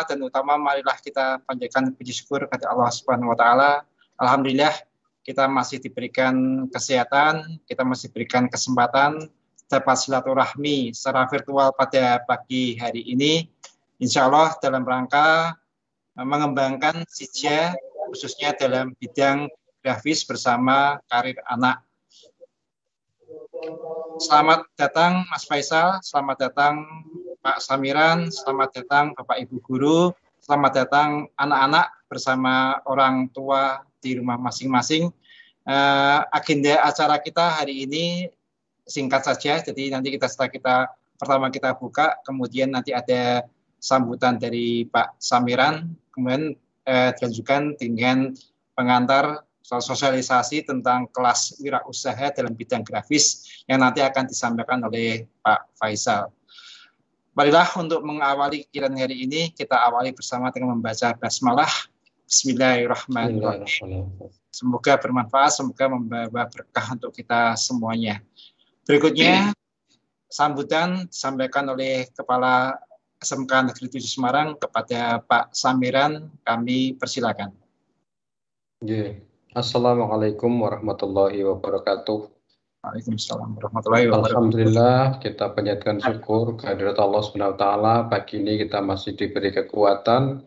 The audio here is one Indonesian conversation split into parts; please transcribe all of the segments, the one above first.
dan utama marilah kita panjatkan puji syukur kepada Allah Subhanahu wa taala. Alhamdulillah kita masih diberikan kesehatan, kita masih diberikan kesempatan dapat silaturahmi secara virtual pada pagi hari ini. Insya Allah dalam rangka mengembangkan Sija khususnya dalam bidang grafis bersama karir anak. Selamat datang Mas Faisal, selamat datang Pak Samiran, selamat datang Bapak Ibu Guru, selamat datang anak-anak bersama orang tua di rumah masing-masing. Agenda acara kita hari ini singkat saja, jadi nanti setelah pertama kita buka, kemudian nanti ada sambutan dari Pak Samiran, kemudian dilanjutkan dengan pengantar sosialisasi tentang kelas wirausaha dalam bidang grafis yang nanti akan disampaikan oleh Pak Faisal. Marilah untuk mengawali kegiatan hari ini, kita awali bersama dengan membaca basmalah. Bismillahirrahmanirrahim. Semoga bermanfaat, semoga membawa berkah untuk kita semuanya. Berikutnya, sambutan disampaikan oleh Kepala SMK Negeri 7 Semarang kepada Pak Samiran, kami persilakan. Assalamualaikum warahmatullahi wabarakatuh. Waalaikumsalam warahmatullahi wabarakatuh. Alhamdulillah kita panjatkan syukur kehadirat Allah SWT. Pagi ini kita masih diberi kekuatan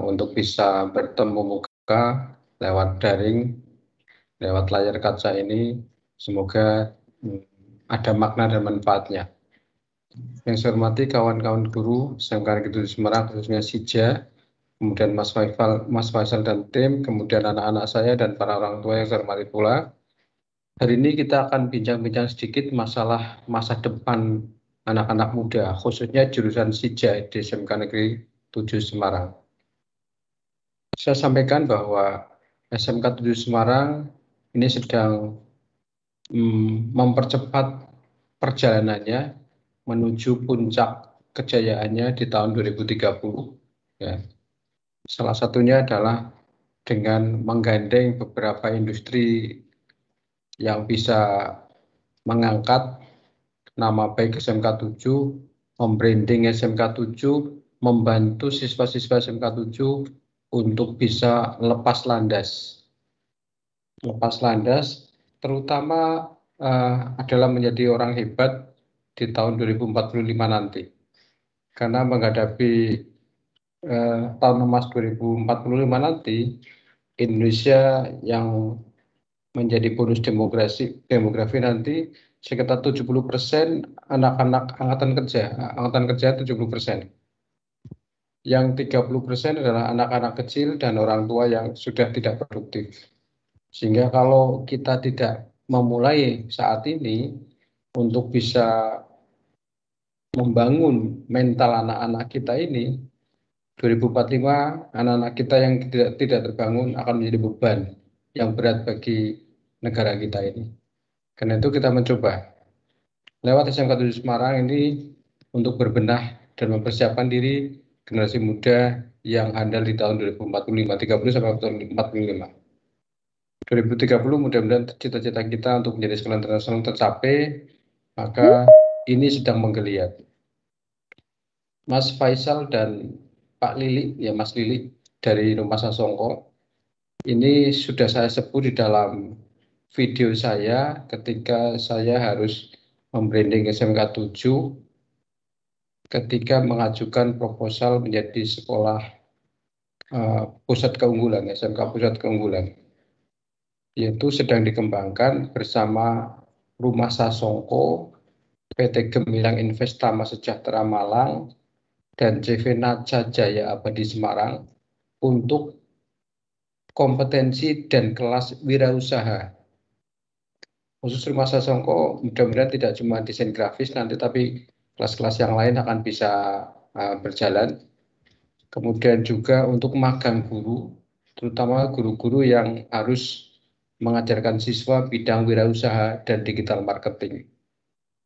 untuk bisa bertemu muka lewat daring, lewat layar kaca ini. Semoga ada makna dan manfaatnya. Yang saya hormati kawan-kawan guru SMK Negeri 7 Semarang, khususnya Sija, kemudian Mas Faisal dan tim, kemudian anak-anak saya dan para orang tua yang saya hormati pula. Hari ini kita akan bincang-bincang sedikit masalah masa depan anak-anak muda, khususnya jurusan Sija di SMK Negeri 7 Semarang. Saya sampaikan bahwa SMK 7 Semarang ini sedang mempercepat perjalanannya menuju puncak kejayaannya di tahun 2030. Ya. Salah satunya adalah dengan menggandeng beberapa industri yang bisa mengangkat nama baik SMK 7, membranding SMK 7, membantu siswa-siswa SMK 7 untuk bisa lepas landas. Lepas landas terutama adalah menjadi orang hebat di tahun 2045 nanti. Karena menghadapi tahun emas 2045 nanti, Indonesia yang menjadi bonus demografi nanti sekitar 70% anak-anak angkatan kerja 70%. Yang 30% adalah anak-anak kecil dan orang tua yang sudah tidak produktif. Sehingga kalau kita tidak memulai saat ini untuk bisa membangun mental anak-anak kita ini, 2045 anak-anak kita yang tidak terbangun akan menjadi beban yang berat bagi negara kita ini. Karena itu kita mencoba lewat SMK 7 Semarang ini untuk berbenah dan mempersiapkan diri generasi muda yang handal di tahun 2045, 30 sampai 2045. 2030 mudah-mudahan cita-cita kita untuk menjadi sekolah internasional tercapai, maka ini sedang menggeliat. Mas Faisal dan Pak Lili, ya Mas Lili dari Rumah Sasongko, ini sudah saya sebut di dalam video saya ketika saya harus membranding SMK 7 ketika mengajukan proposal menjadi sekolah pusat keunggulan, SMK pusat keunggulan, yaitu sedang dikembangkan bersama Rumah Sasongko, PT Gemilang Investama Sejahtera Malang, dan CV Naca Jaya Abadi Semarang untuk kompetensi dan kelas wirausaha. Khusus Rumah Sasongko mudah-mudahan tidak cuma desain grafis nanti, tapi kelas-kelas yang lain akan bisa berjalan. Kemudian juga untuk magang guru, terutama guru-guru yang harus mengajarkan siswa bidang wirausaha dan digital marketing.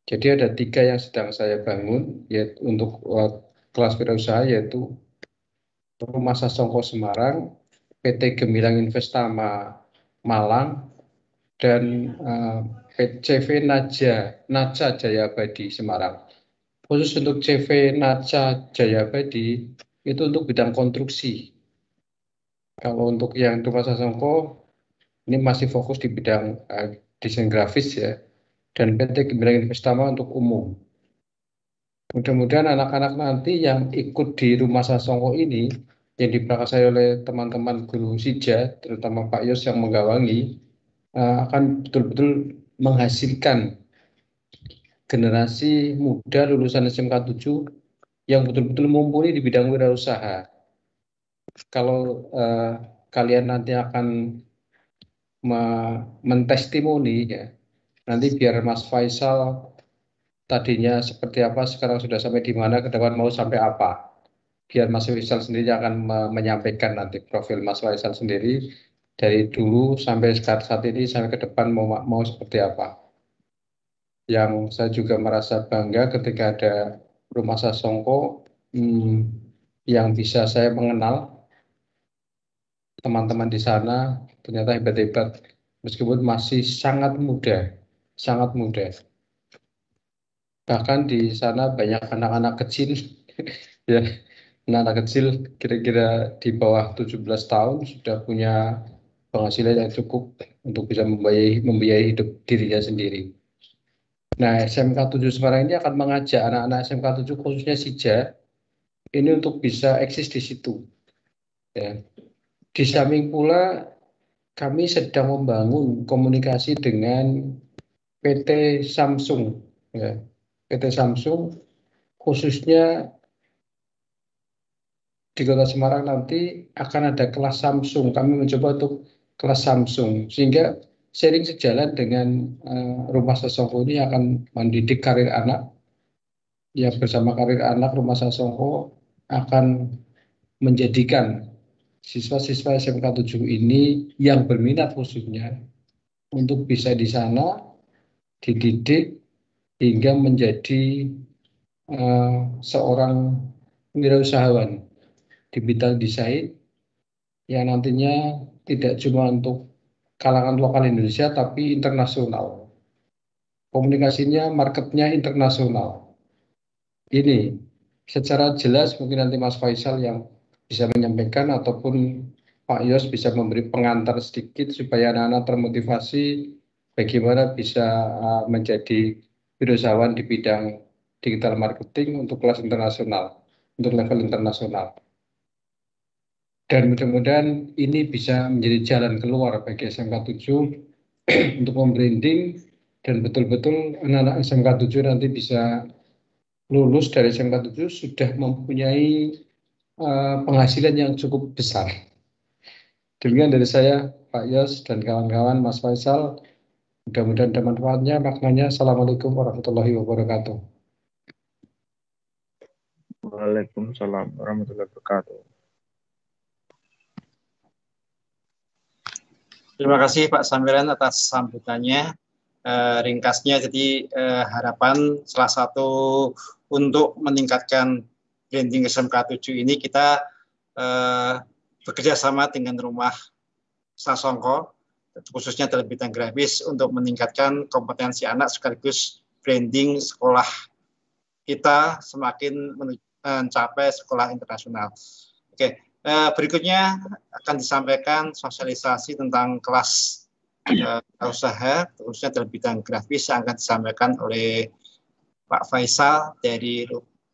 Jadi ada 3 yang sedang saya bangun, yaitu untuk kelas wirausaha, yaitu Rumah Sasongko Semarang, PT Gemilang Investama Malang, dan CV Naca Jaya Abadi Semarang. Khusus untuk CV Naca Jaya Abadi, itu untuk bidang konstruksi. Kalau untuk yang Rumah Sasongko ini masih fokus di bidang desain grafis ya, dan PT Gemilang Investama untuk umum. Mudah-mudahan anak-anak nanti yang ikut di Rumah Sasongko ini yang diprakarsai oleh teman-teman guru Sija, terutama Pak Yos yang menggawangi, akan betul-betul menghasilkan generasi muda lulusan SMK 7 yang betul-betul mumpuni di bidang wirausaha. Kalau kalian nanti akan mentestimoni ya, nanti biar Mas Faisal tadinya seperti apa, sekarang sudah sampai di mana, ke depan mau sampai apa. Biar Mas Faisal sendiri akan menyampaikan nanti profil Mas Faisal sendiri dari dulu sampai saat ini sampai ke depan mau seperti apa. Yang saya juga merasa bangga ketika ada Rumah Sasongko yang bisa saya mengenal teman-teman di sana ternyata hebat-hebat meskipun masih sangat muda, sangat muda. Bahkan di sana banyak anak-anak kecil ya, anak-anak kecil kira-kira di bawah 17 tahun sudah punya penghasilan yang cukup untuk bisa membiayai hidup dirinya sendiri. Nah, SMK 7 Semarang ini akan mengajak anak-anak SMK 7 khususnya Sija ini untuk bisa eksis di situ. Ya. Di samping pula kami sedang membangun komunikasi dengan PT Samsung. Ya. PT Samsung khususnya di Kota Semarang nanti akan ada kelas Samsung. Kami mencoba untuk kelas Samsung sehingga sharing sejalan dengan Rumah Sasongko ini akan mendidik karir anak. Ya bersama karir anak Rumah Sasongko akan menjadikan siswa-siswa SMK 7 ini yang berminat khususnya untuk bisa di sana dididik hingga menjadi seorang wirausahawan di bidang desain yang nantinya tidak cuma untuk kalangan lokal Indonesia tapi internasional. Komunikasinya, marketnya internasional. Ini secara jelas mungkin nanti Mas Faisal yang bisa menyampaikan ataupun Pak Yos bisa memberi pengantar sedikit supaya anak-anak termotivasi bagaimana bisa menjadi wirausahawan di bidang digital marketing untuk kelas internasional, untuk level internasional. Dan mudah-mudahan ini bisa menjadi jalan keluar bagi SMK 7 untuk membranding dan betul-betul anak-anak SMK 7 nanti bisa lulus dari SMK 7 sudah mempunyai penghasilan yang cukup besar. Demikian dari saya, Pak Yos dan kawan-kawan, Mas Faisal. Mudah-mudahan ada manfaatnya, maknanya. Assalamualaikum warahmatullahi wabarakatuh. Waalaikumsalam warahmatullahi wabarakatuh. Terima kasih Pak Samiran atas sambutannya. Ringkasnya, jadi harapan salah satu untuk meningkatkan branding SMK 7 ini kita bekerja sama dengan Rumah Sasongko, khususnya dalam bidang grafis untuk meningkatkan kompetensi anak sekaligus branding sekolah kita semakin mencapai sekolah internasional. Oke, berikutnya akan disampaikan sosialisasi tentang kelas usaha, khususnya dalam bidang grafis yang akan disampaikan oleh Pak Faisal dari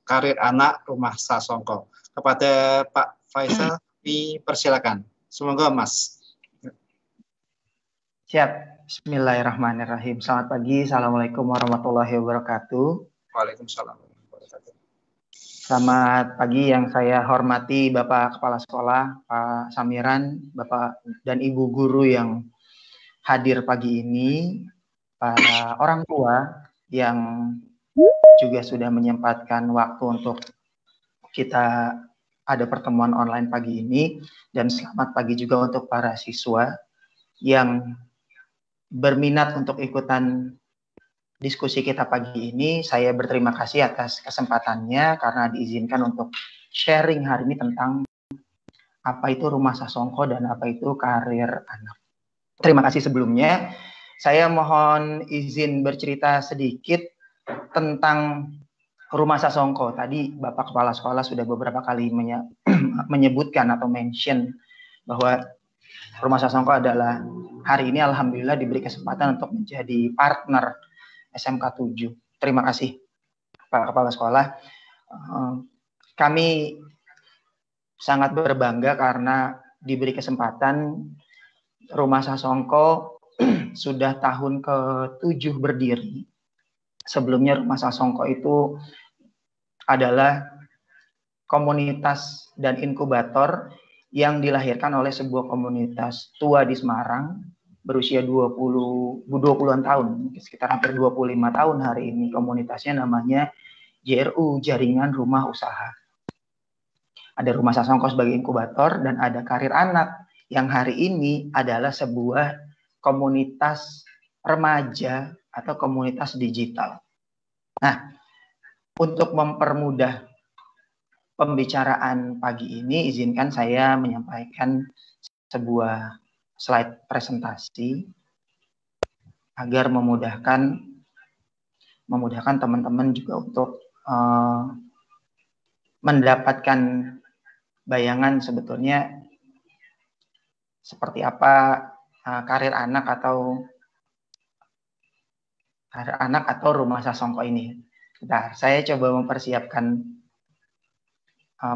Karir Anak Rumah Sasongko. Kepada Pak Faisal, dipersilakan. Semoga Mas. Siap. Bismillahirrahmanirrahim. Selamat pagi. Assalamualaikum warahmatullahi wabarakatuh. Waalaikumsalam. Selamat pagi yang saya hormati Bapak Kepala Sekolah, Pak Samiran, Bapak dan Ibu Guru yang hadir pagi ini, para orang tua yang juga sudah menyempatkan waktu untuk kita ada pertemuan online pagi ini, dan selamat pagi juga untuk para siswa yang berminat untuk ikutan diskusi kita pagi ini. Saya berterima kasih atas kesempatannya karena diizinkan untuk sharing hari ini tentang apa itu Rumah Sasongko dan apa itu Karir Anak. Terima kasih sebelumnya. Saya mohon izin bercerita sedikit tentang Rumah Sasongko. Tadi Bapak Kepala Sekolah sudah beberapa kali menyebutkan atau mention bahwa Rumah Sasongko adalah hari ini alhamdulillah diberi kesempatan untuk menjadi partner SMK 7. Terima kasih Pak Kepala Sekolah. Kami sangat berbangga karena diberi kesempatan Rumah Sasongko sudah tahun ke-7 berdiri. Sebelumnya Rumah Sasongko itu adalah komunitas dan inkubator yang dilahirkan oleh sebuah komunitas tua di Semarang berusia 20-an tahun, sekitar hampir 25 tahun hari ini. Komunitasnya namanya JRU, Jaringan Rumah Usaha. Ada Rumah Sasongko sebagai inkubator dan ada Karir Anak yang hari ini adalah sebuah komunitas remaja atau komunitas digital. Nah, untuk mempermudah pembicaraan pagi ini, izinkan saya menyampaikan sebuah slide presentasi agar memudahkan teman-teman juga untuk mendapatkan bayangan sebetulnya seperti apa karir anak atau Rumah Sasongko ini. Bentar, saya coba mempersiapkan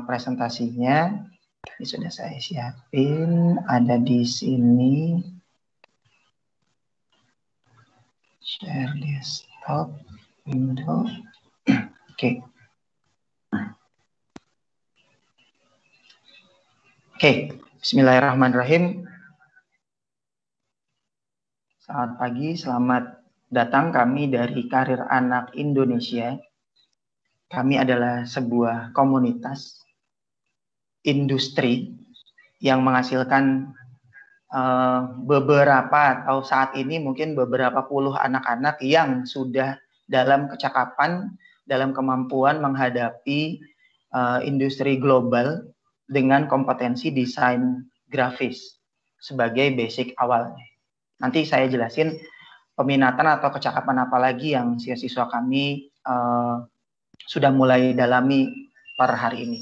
presentasinya. Ini sudah saya siapin, ada di sini. Share desktop, window. Oke. Bismillahirrahmanirrahim. Selamat pagi, selamat datang kami dari Karir Anak Indonesia. Kami adalah sebuah komunitas industri yang menghasilkan beberapa atau saat ini mungkin beberapa puluh anak-anak yang sudah dalam kecakapan, dalam kemampuan menghadapi industri global dengan kompetensi desain grafis sebagai basic awalnya. Nanti saya jelasin peminatan atau kecakapan apa lagi yang siswa kami sudah mulai dalami per hari ini.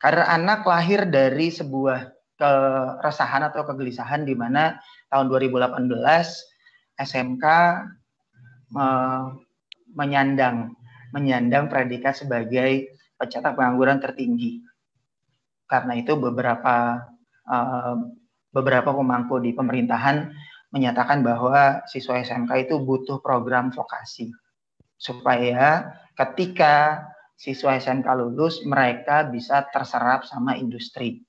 Karir Anak lahir dari sebuah keresahan atau kegelisahan di mana tahun 2018 SMK menyandang predikat sebagai pencetak pengangguran tertinggi. Karena itu beberapa pemangku di pemerintahan menyatakan bahwa siswa SMK itu butuh program vokasi supaya ketika siswa SMK lulus mereka bisa terserap sama industri.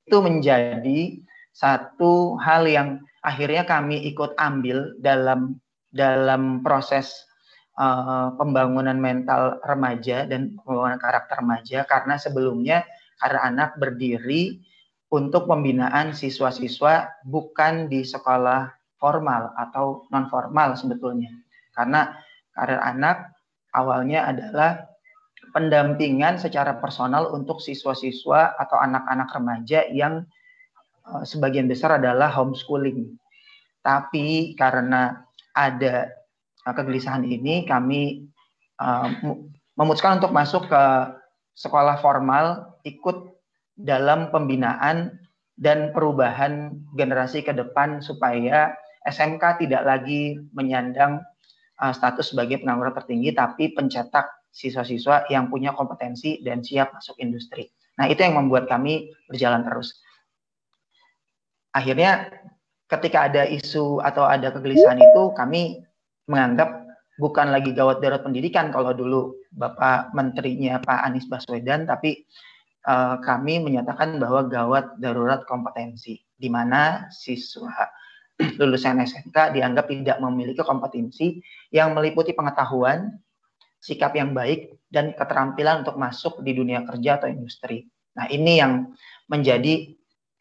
Itu menjadi satu hal yang akhirnya kami ikut ambil dalam proses pembangunan mental remaja dan pembangunan karakter remaja, karena sebelumnya Karir Anak berdiri untuk pembinaan siswa-siswa bukan di sekolah formal atau non formal sebetulnya. Karena Karir Anak awalnya adalah pendampingan secara personal untuk siswa-siswa atau anak-anak remaja yang sebagian besar adalah homeschooling. Tapi karena ada kegelisahan ini, kami memutuskan untuk masuk ke sekolah formal, ikut dalam pembinaan dan perubahan generasi ke depan supaya SMK tidak lagi menyandang status sebagai pengangguran tertinggi, tapi pencetak siswa-siswa yang punya kompetensi dan siap masuk industri. Nah, itu yang membuat kami berjalan terus. Akhirnya ketika ada isu atau ada kegelisahan itu, kami menganggap bukan lagi gawat darurat pendidikan kalau dulu Bapak Menterinya Pak Anies Baswedan, tapi kami menyatakan bahwa gawat darurat kompetensi, di mana siswa lulusan SMK dianggap tidak memiliki kompetensi yang meliputi pengetahuan, sikap yang baik, dan keterampilan untuk masuk di dunia kerja atau industri. Nah, ini yang menjadi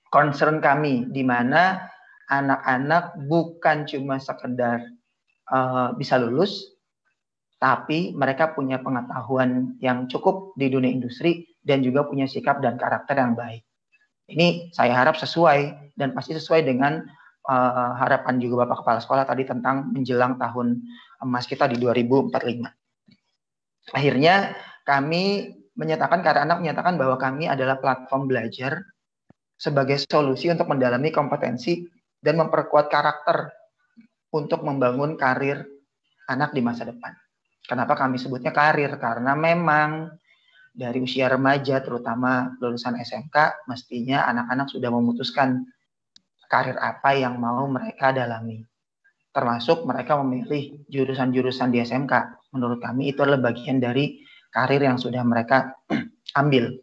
concern kami, di mana anak-anak bukan cuma sekedar bisa lulus, tapi mereka punya pengetahuan yang cukup di dunia industri dan juga punya sikap dan karakter yang baik. Ini saya harap sesuai dan pasti sesuai dengan harapan juga Bapak Kepala Sekolah tadi tentang menjelang tahun emas kita di 2045. Akhirnya kami menyatakan, Karya Anak menyatakan bahwa kami adalah platform belajar sebagai solusi untuk mendalami kompetensi dan memperkuat karakter untuk membangun karir anak di masa depan. Kenapa kami sebutnya karir? Karena memang dari usia remaja, terutama lulusan SMK, mestinya anak-anak sudah memutuskan karir apa yang mau mereka dalami. Termasuk mereka memilih jurusan-jurusan di SMK. Menurut kami itu adalah bagian dari karir yang sudah mereka ambil.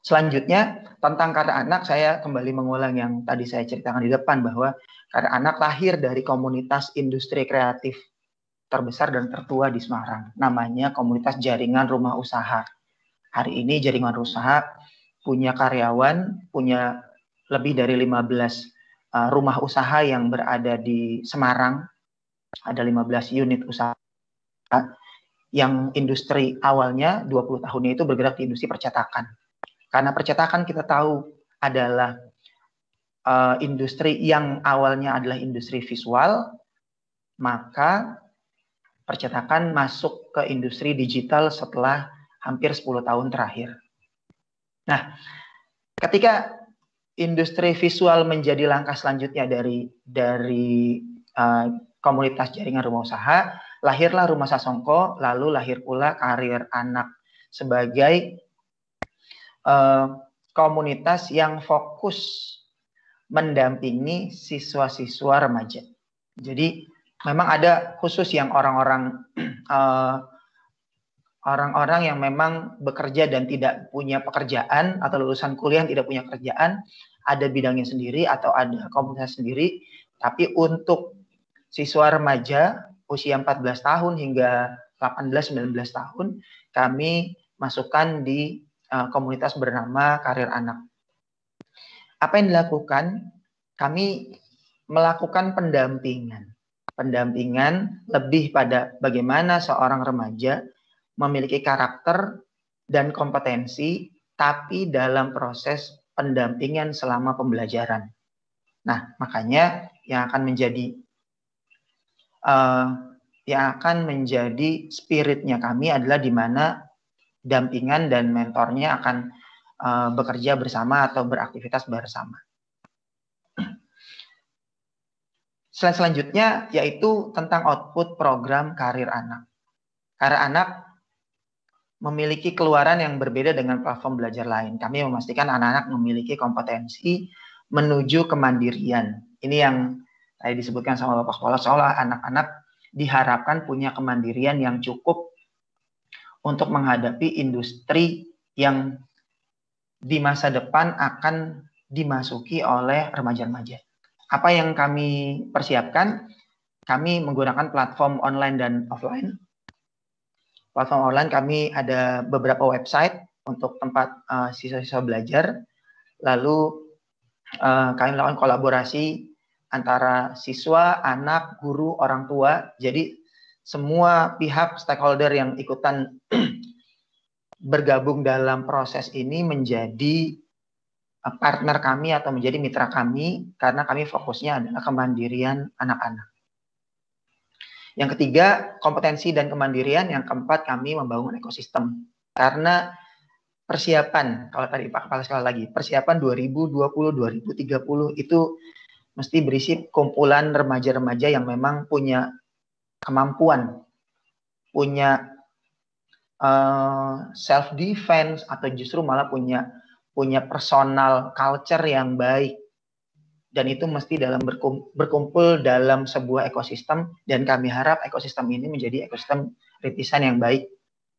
Selanjutnya, tentang Karya Anak, saya kembali mengulang yang tadi saya ceritakan di depan, bahwa Karya Anak lahir dari komunitas industri kreatif terbesar dan tertua di Semarang. Namanya Komunitas Jaringan Rumah Usaha. Hari ini jaringan usaha punya karyawan, punya lebih dari 15 rumah usaha yang berada di Semarang. Ada 15 unit usaha yang industri awalnya 20 tahunnya itu bergerak di industri percetakan. Karena percetakan kita tahu adalah industri yang awalnya adalah industri visual, maka percetakan masuk ke industri digital setelah hampir 10 tahun terakhir. Nah, ketika industri visual menjadi langkah selanjutnya dari komunitas jaringan rumah usaha, lahirlah Rumah Sasongko, lalu lahir pula Karir Anak sebagai komunitas yang fokus mendampingi siswa-siswa remaja. Jadi memang ada khusus yang orang-orang yang memang bekerja dan tidak punya pekerjaan, atau lulusan kuliah yang tidak punya kerjaan, ada bidangnya sendiri atau ada komunitas sendiri. Tapi untuk siswa remaja usia 14 tahun hingga 18-19 tahun, kami masukkan di komunitas bernama Karir Anak. Apa yang dilakukan? Kami melakukan pendampingan lebih pada bagaimana seorang remaja memiliki karakter dan kompetensi, tapi dalam proses pendampingan selama pembelajaran. Nah, makanya yang akan menjadi spiritnya kami adalah di mana dampingan dan mentornya akan bekerja bersama atau beraktivitas bersama. Selanjutnya yaitu tentang output program Karir Anak. Karir Anak memiliki keluaran yang berbeda dengan platform belajar lain. Kami memastikan anak-anak memiliki kompetensi menuju kemandirian. Ini yang tadi disebutkan sama Bapak Kepala Sekolah, anak-anak diharapkan punya kemandirian yang cukup untuk menghadapi industri yang di masa depan akan dimasuki oleh remaja-remaja. Apa yang kami persiapkan? Kami menggunakan platform online dan offline. Platform online kami ada beberapa website untuk tempat siswa-siswa belajar. Lalu kami melakukan kolaborasi antara siswa, anak, guru, orang tua. Jadi semua pihak stakeholder yang ikutan bergabung dalam proses ini menjadi partner kami atau menjadi mitra kami, karena kami fokusnya adalah kemandirian anak-anak. Yang ketiga, kompetensi dan kemandirian. Yang keempat, kami membangun ekosistem. Karena persiapan, kalau tadi Pak Kepala Sekolah lagi, persiapan 2020-2030 itu mesti berisi kumpulan remaja-remaja yang memang punya kemampuan, punya self-defense, atau justru malah punya personal culture yang baik. Dan itu mesti berkumpul dalam sebuah ekosistem, dan kami harap ekosistem ini menjadi ekosistem rintisan yang baik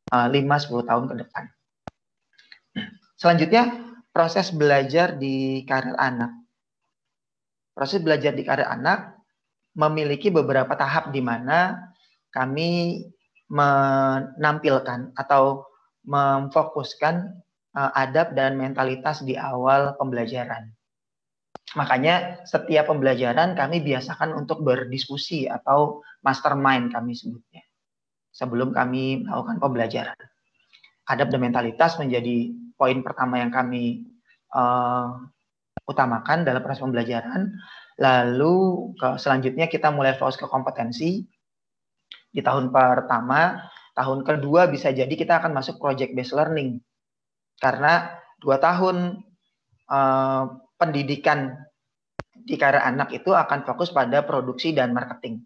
5-10 tahun ke depan. Selanjutnya, proses belajar di Karir Anak. Proses belajar di Karir Anak memiliki beberapa tahap di mana kami menampilkan atau memfokuskan adab dan mentalitas di awal pembelajaran. Makanya setiap pembelajaran kami biasakan untuk berdiskusi atau mastermind kami sebutnya sebelum kami melakukan pembelajaran. Adab dan mentalitas menjadi poin pertama yang kami utamakan dalam proses pembelajaran. Lalu selanjutnya kita mulai fokus ke kompetensi. Di tahun pertama Tahun kedua bisa jadi kita akan masuk project based learning. Karena 2 tahun pendidikan di karir anak itu akan fokus pada produksi dan marketing.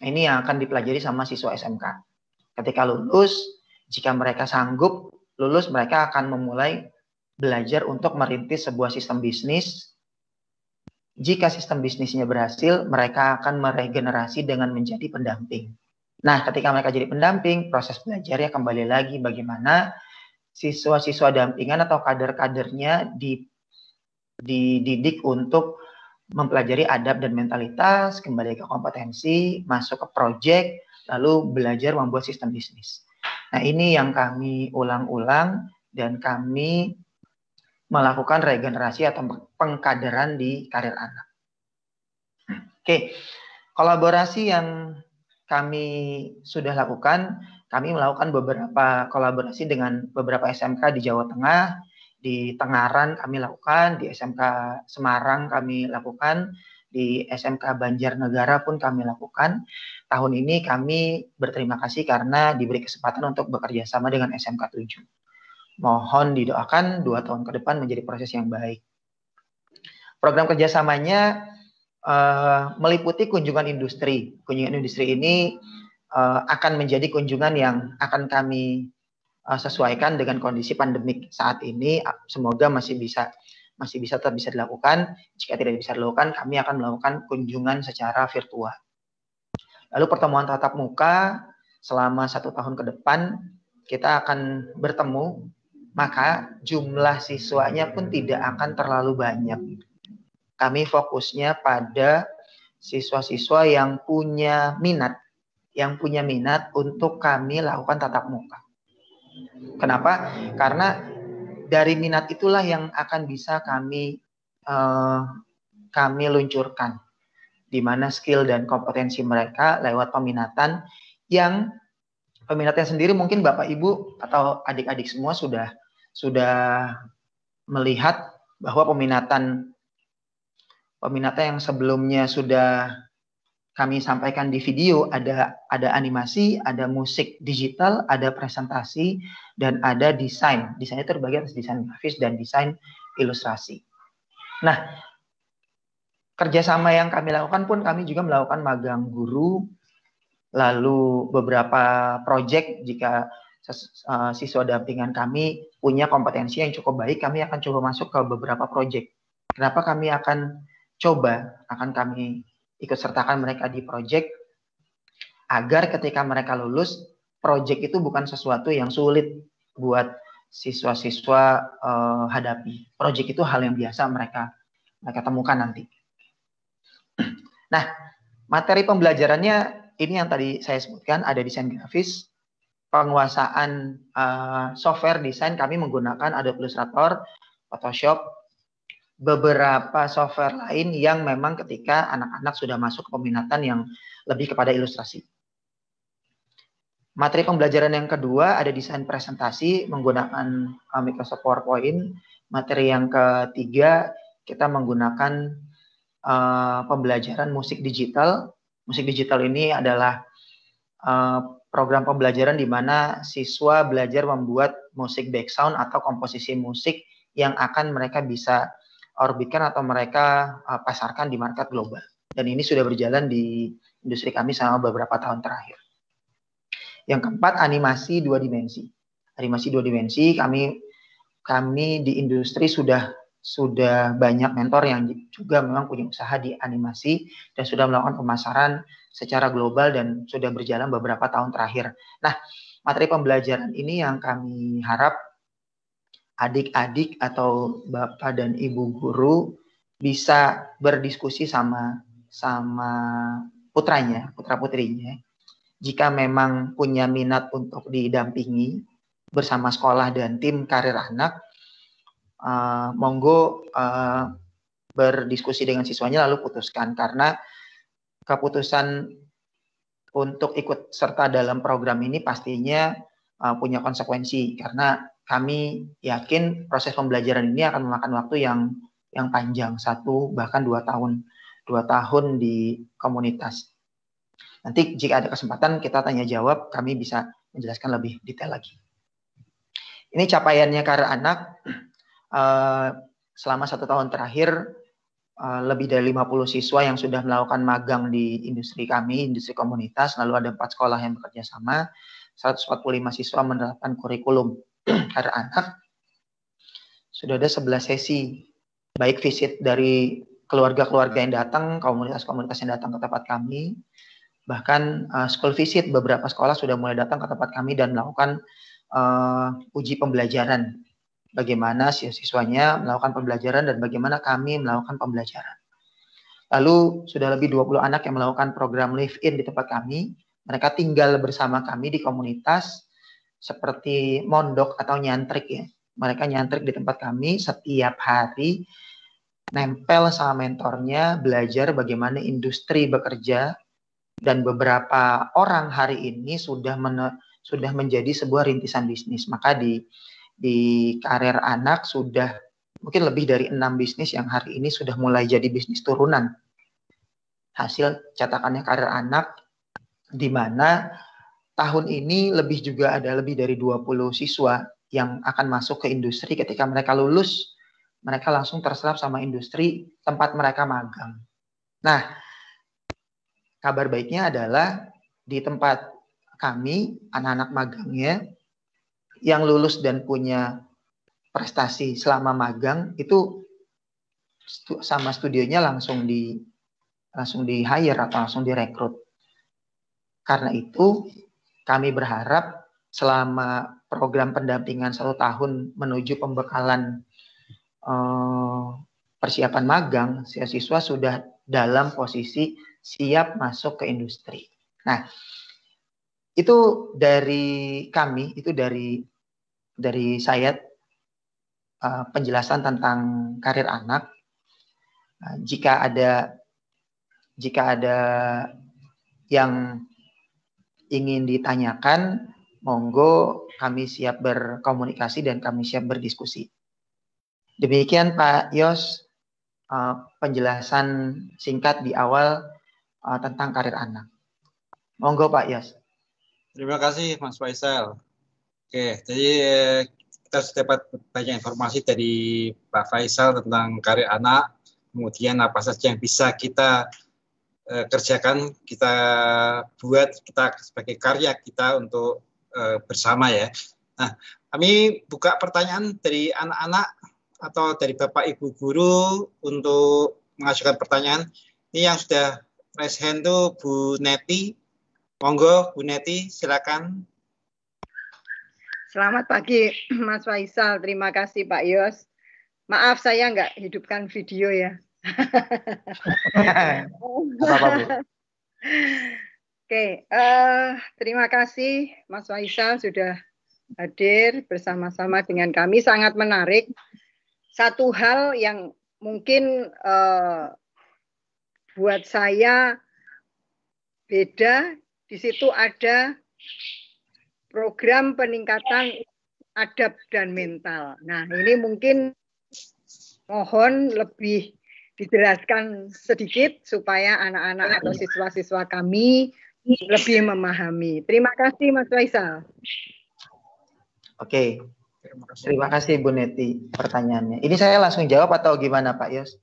Ini yang akan dipelajari sama siswa SMK. Ketika lulus, jika mereka sanggup lulus, mereka akan memulai belajar untuk merintis sebuah sistem bisnis. Jika sistem bisnisnya berhasil, mereka akan meregenerasi dengan menjadi pendamping. Nah, ketika mereka jadi pendamping, proses belajarnya kembali lagi bagaimana siswa-siswa dampingan atau kader-kadernya dididik untuk mempelajari adab dan mentalitas, kembali ke kompetensi, masuk ke project, lalu belajar membuat sistem bisnis. Nah, ini yang kami ulang-ulang dan kami melakukan regenerasi atau pengkaderan di karir anak. Oke, kolaborasi yang kami sudah lakukan, kami melakukan beberapa kolaborasi dengan beberapa SMK di Jawa Tengah, di Tengaran kami lakukan, di SMK Semarang kami lakukan, di SMK Banjarnegara pun kami lakukan. Tahun ini kami berterima kasih karena diberi kesempatan untuk bekerja sama dengan SMK 7. Mohon didoakan 2 tahun ke depan menjadi proses yang baik. Program kerjasamanya meliputi kunjungan industri. Kunjungan industri ini akan menjadi kunjungan yang akan kami sesuaikan dengan kondisi pandemik saat ini. Semoga masih bisa tetap bisa dilakukan. Jika tidak bisa dilakukan, kami akan melakukan kunjungan secara virtual. Lalu pertemuan tatap muka selama 1 tahun ke depan kita akan bertemu, maka jumlah siswanya pun tidak akan terlalu banyak. Kami fokusnya pada siswa-siswa yang punya minat untuk kami lakukan tatap muka. Kenapa? Karena dari minat itulah yang akan bisa kami luncurkan, di mana skill dan kompetensi mereka lewat peminatan yang sendiri mungkin Bapak Ibu atau adik-adik semua sudah melihat bahwa peminatan yang sebelumnya sudah kami sampaikan di video, ada animasi, ada musik digital, ada presentasi, dan ada desain. Desain itu terbagi atas desain grafis dan desain ilustrasi. Nah, kerjasama yang kami lakukan pun kami juga melakukan magang guru, lalu beberapa proyek jika siswa dampingan kami punya kompetensi yang cukup baik, kami akan coba masuk ke beberapa proyek. Kenapa kami akan kami ikut sertakan mereka di proyek, agar ketika mereka lulus, proyek itu bukan sesuatu yang sulit buat siswa-siswa hadapi. Proyek itu hal yang biasa mereka temukan nanti. Nah, materi pembelajarannya ini yang tadi saya sebutkan, ada desain grafis, penguasaan software desain kami menggunakan Adobe Illustrator, Photoshop, beberapa software lain yang memang ketika anak-anak sudah masuk ke peminatan yang lebih kepada ilustrasi. Materi pembelajaran yang kedua ada desain presentasi menggunakan Microsoft PowerPoint. Materi yang ketiga kita menggunakan pembelajaran musik digital. Musik digital ini adalah program pembelajaran di mana siswa belajar membuat musik background atau komposisi musik yang akan mereka bisa orbitkan atau mereka pasarkan di market global. Dan ini sudah berjalan di industri kami selama beberapa tahun terakhir. Yang keempat, animasi 2 dimensi. Animasi 2 dimensi kami di industri sudah banyak mentor yang juga memang punya usaha di animasi dan sudah melakukan pemasaran secara global dan sudah berjalan beberapa tahun terakhir. Nah, materi pembelajaran ini yang kami harap adik-adik atau bapak dan ibu guru bisa berdiskusi sama putra-putrinya. Jika memang punya minat untuk didampingi bersama sekolah dan tim karir anak, monggo berdiskusi dengan siswanya lalu putuskan, karena keputusan untuk ikut serta dalam program ini pastinya punya konsekuensi, karena kami yakin proses pembelajaran ini akan memakan waktu yang panjang, 1 bahkan 2 tahun di komunitas. Nanti jika ada kesempatan kita tanya jawab, kami bisa menjelaskan lebih detail lagi. Ini capaiannya Karir Anak selama 1 tahun terakhir, lebih dari 50 siswa yang sudah melakukan magang di industri kami, industri komunitas, lalu ada 4 sekolah yang bekerja sama, 145 siswa menerapkan kurikulum Karir Anak. Sudah ada 11 sesi, baik visit dari keluarga-keluarga yang datang, komunitas-komunitas yang datang ke tempat kami, bahkan school visit, beberapa sekolah sudah mulai datang ke tempat kami dan melakukan uji pembelajaran. Bagaimana siswanya melakukan pembelajaran dan bagaimana kami melakukan pembelajaran. Lalu sudah lebih 20 anak yang melakukan program live-in di tempat kami. Mereka tinggal bersama kami di komunitas seperti mondok atau nyantrik ya. Mereka nyantrik di tempat kami setiap hari, nempel sama mentornya, belajar bagaimana industri bekerja, dan beberapa orang hari ini sudah menjadi sebuah rintisan bisnis. Maka di Karir Anak sudah mungkin lebih dari 6 bisnis yang hari ini sudah mulai jadi bisnis turunan. Hasil cetakannya Karir Anak, di mana tahun ini lebih dari 20 siswa yang akan masuk ke industri. Ketika mereka lulus, mereka langsung terserap sama industri tempat mereka magang. Nah, kabar baiknya adalah di tempat kami, anak-anak magangnya yang lulus dan punya prestasi selama magang itu sama studionya langsung di hire atau langsung direkrut. Karena itu kami berharap selama program pendampingan 1 tahun menuju pembekalan persiapan magang, siswa sudah dalam posisi siap masuk ke industri. Nah, itu dari kami, itu dari saya penjelasan tentang Karir Anak. Jika ada yang ingin ditanyakan, monggo kami siap berkomunikasi dan kami siap berdiskusi. Demikian Pak Yos, penjelasan singkat di awal tentang Karir Anak. Monggo Pak Yos. Terima kasih Mas Faisal. Oke, jadi kita sudah dapat banyak informasi dari Pak Faisal tentang Karir Anak, kemudian apa saja yang bisa kita kerjakan, kita buat, kita sebagai karya kita untuk bersama ya. Nah, kami buka pertanyaan dari anak-anak atau dari Bapak Ibu Guru untuk mengajukan pertanyaan. Ini yang sudah raise hand tuh Bu Neti. Monggo Bu Neti, silakan. Selamat pagi Mas Faisal, terima kasih Pak Yos. Maaf saya nggak hidupkan video ya. Apa-apa, Bu. Oke, terima kasih Mas Faisal sudah hadir bersama-sama dengan kami, sangat menarik. Satu hal yang mungkin buat saya beda, di situ ada program peningkatan adab dan mental. Nah, ini mungkin mohon lebih dijelaskan sedikit supaya anak-anak atau siswa-siswa kami lebih memahami. Terima kasih Mas Faisal. Oke, terima kasih Bu Neti pertanyaannya. Ini saya langsung jawab atau gimana Pak Yos?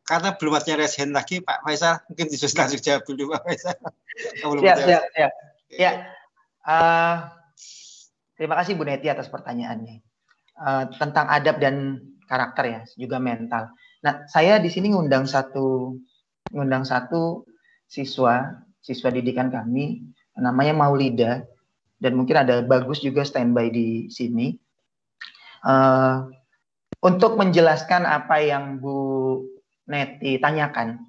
Karena belum ada raise hand lagi Pak Faisal, mungkin bisa langsung jawab dulu Pak Faisal. Siap. Ya, terima kasih Bu Neti atas pertanyaannya tentang adab dan karakter ya, juga mental. Nah, saya di sini ngundang satu siswa didikan kami, namanya Maulida, dan mungkin ada Bagus juga standby di sini untuk menjelaskan apa yang Bu Neti tanyakan.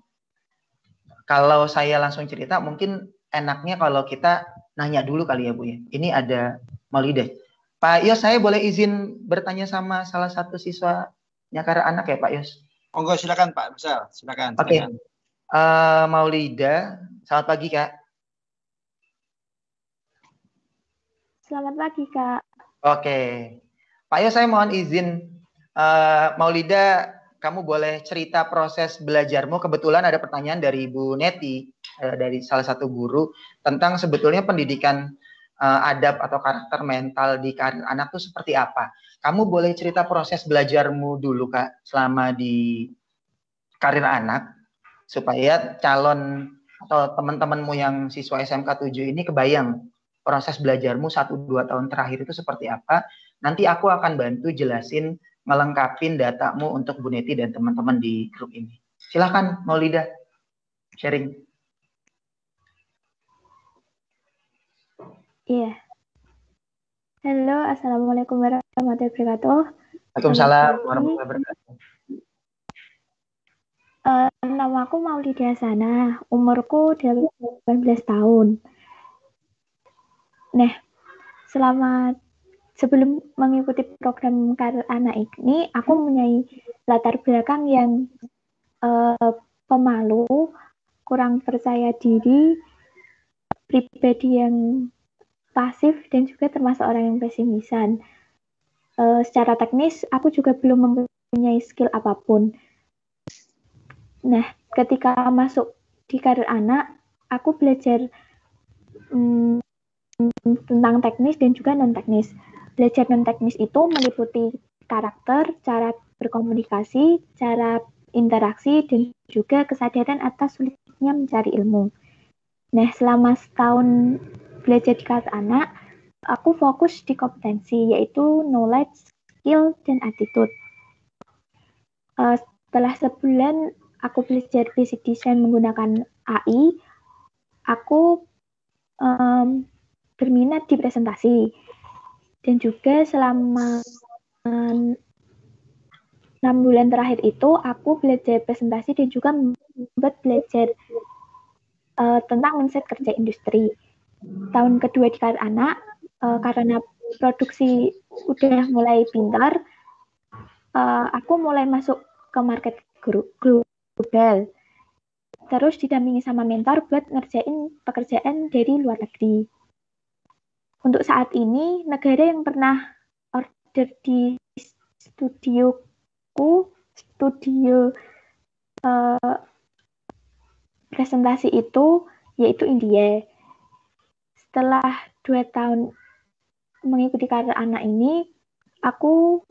Kalau saya langsung cerita, mungkin enaknya kalau kita nanya dulu kali ya Bu ya. Ini ada Maulida. Pak Yos, saya boleh izin bertanya sama salah satu siswanya Karir Anak ya Pak Yos? Monggo silakan Pak Faisal, silakan. Oke. Maulida, selamat pagi Kak. Selamat pagi Kak. Oke. Pak Yos, saya mohon izin. Maulida, kamu boleh cerita proses belajarmu. Kebetulan ada pertanyaan dari Bu Neti, dari salah satu guru, tentang sebetulnya pendidikan adab atau karakter mental di karir anak tuh seperti apa? Kamu boleh cerita proses belajarmu dulu, Kak, selama di karir anak, supaya calon atau teman-temanmu yang siswa SMK 7 ini kebayang proses belajarmu 1-2 tahun terakhir itu seperti apa. Nanti aku akan bantu jelasin, ngelengkapin datamu untuk Bu Neti dan teman-teman di grup ini. Silahkan, Maulida, sharing. Iya. Halo, Assalamualaikum warahmatullahi wabarakatuh. Waalaikumsalam warahmatullahi wabarakatuh. Nama aku Maulida Sana, umurku 18 tahun. Nah, sebelum mengikuti program karir anak ini, aku mempunyai latar belakang yang pemalu, kurang percaya diri, pribadi yang pasif, dan juga termasuk orang yang pesimisan. Secara teknis, aku juga belum mempunyai skill apapun. Nah, ketika masuk di karir anak, aku belajar tentang teknis dan juga non-teknis. Belajar non-teknis itu meliputi karakter, cara berkomunikasi, cara interaksi, dan juga kesadaran atas sulitnya mencari ilmu. Nah, selama setahun belajar di karir anak, aku fokus di kompetensi, yaitu knowledge, skill, dan attitude. Setelah sebulan aku belajar basic design menggunakan AI, aku berminat di presentasi. Dan juga selama 6 bulan terakhir itu, aku belajar presentasi dan juga membuat belajar tentang mindset kerja industri. Tahun kedua di karir anak, karena produksi udah mulai pintar, aku mulai masuk ke market global. Terus didampingi sama mentor buat ngerjain pekerjaan dari luar negeri. Untuk saat ini, negara yang pernah order di studio presentasi itu, yaitu India. Setelah 2 tahun mengikuti karir anak ini, aku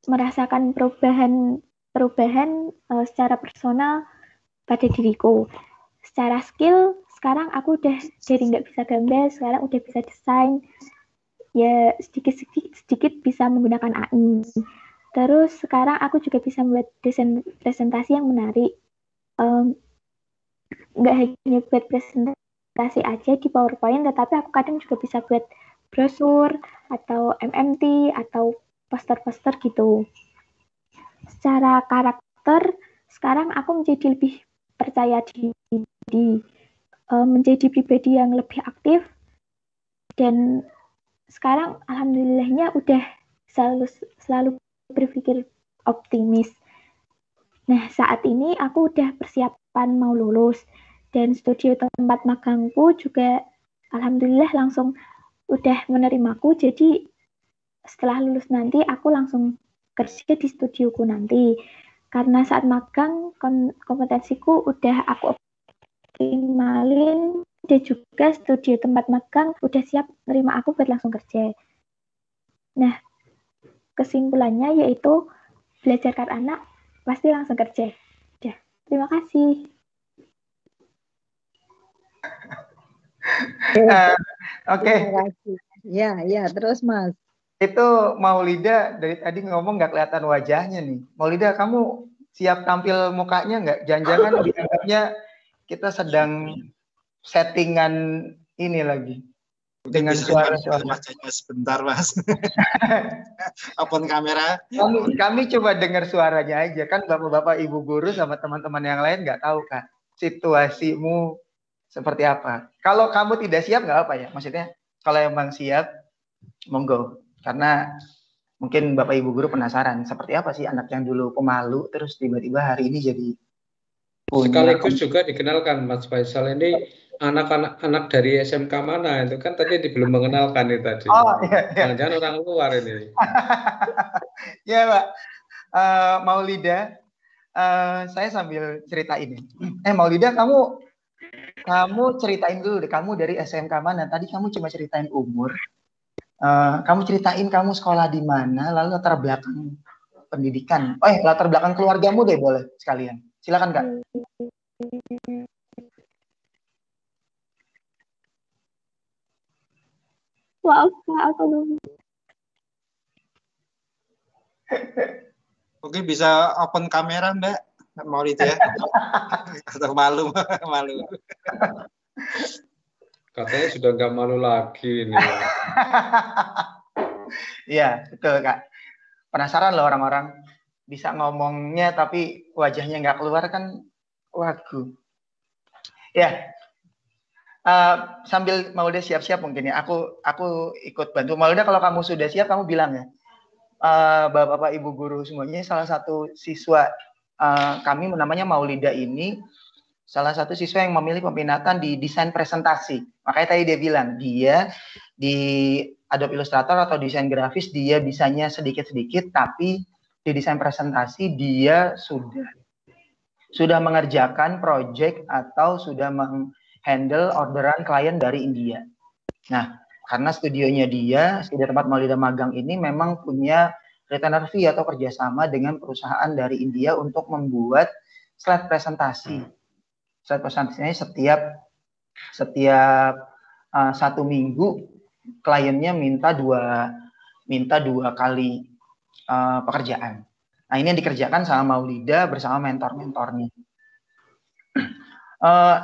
merasakan perubahan secara personal pada diriku. Secara skill, sekarang aku udah dari nggak bisa gambar, sekarang udah bisa desain. Ya sedikit bisa menggunakan AI. Terus sekarang aku juga bisa membuat desain presentasi yang menarik. Nggak hanya buat presentasi aja di PowerPoint, tetapi aku kadang juga bisa buat brosur atau MMT atau poster-poster gitu. Secara karakter, sekarang aku menjadi lebih percaya diri, menjadi pribadi yang lebih aktif, dan sekarang alhamdulillahnya udah selalu berpikir optimis. Nah, saat ini aku udah persiapan mau lulus, dan studio tempat magangku juga alhamdulillah langsung udah menerimaku. Jadi setelah lulus nanti aku langsung kerja di studioku nanti. Karena saat magang kompetensiku udah aku optimalin, dan juga studio tempat magang udah siap nerima aku buat langsung kerja. Nah, kesimpulannya yaitu belajar karir anak pasti langsung kerja. Ya, terima kasih. Oke. Ya, terus Mas. Itu Maulida dari tadi ngomong nggak kelihatan wajahnya nih. Maulida, kamu siap tampil mukanya nggak? Jangan-jangan dianggapnya kita sedang settingan ini lagi. Dengan suara-suara. Wajahnya sebentar, Mas. Open kamera. Kami coba dengar suaranya aja. Kan bapak-bapak, ibu guru sama teman-teman yang lain nggak tahu kan situasimu seperti apa. Kalau kamu tidak siap nggak apa ya. Maksudnya kalau emang siap, monggo. Karena mungkin bapak ibu guru penasaran seperti apa sih anak yang dulu pemalu terus tiba-tiba hari ini jadi sekaligus juga dikenalkan Mas Faisal ini anak dari SMK mana itu kan tadi belum mengenalkan itu tadi. Oh iya. Jangan-jangan orang luar ini. Ya Pak, Maulida, saya sambil cerita ini. Maulida, kamu Kamu ceritain dulu deh, kamu dari SMK mana? Tadi kamu cuma ceritain umur. Kamu ceritain kamu sekolah di mana, lalu latar belakang pendidikan. Latar belakang keluargamu deh boleh sekalian. Silakan Kak. Maaf Kak, aku belum. Mungkin bisa open kamera Mbak Maulid ya. Atau malu. Katanya sudah nggak malu lagi nih. Iya, betul Kak. Penasaran loh orang-orang bisa ngomongnya tapi wajahnya nggak keluar kan wagu. Ya, sambil Maulida siap-siap mungkin ya. Aku ikut bantu. Maulida kalau kamu sudah siap kamu bilang ya. Bapak-bapak, ibu guru semuanya, salah satu siswa kami namanya Maulida ini salah satu siswa yang memilih peminatan di desain presentasi. Makanya tadi dia bilang dia di Adobe Illustrator atau desain grafis dia bisanya sedikit-sedikit, tapi di desain presentasi dia sudah mengerjakan project atau sudah menghandle orderan klien dari India. Nah, karena studionya dia, studio tempat Maulida magang ini memang punya retainer fee atau kerjasama dengan perusahaan dari India untuk membuat slide presentasi. Slide presentasinya setiap 1 minggu kliennya minta dua kali pekerjaan. Nah, ini yang dikerjakan sama Maulida bersama mentor-mentornya.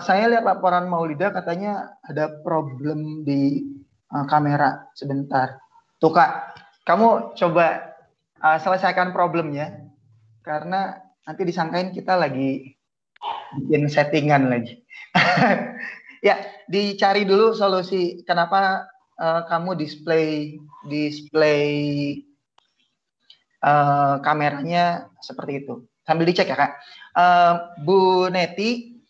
Saya lihat laporan Maulida katanya ada problem di kamera sebentar. Tuh Kak, kamu coba selesaikan problemnya karena nanti disangkain kita lagi bikin settingan lagi. Ya, dicari dulu solusi kenapa kamu display kameranya seperti itu. Sambil dicek ya Kak. Bu Neti,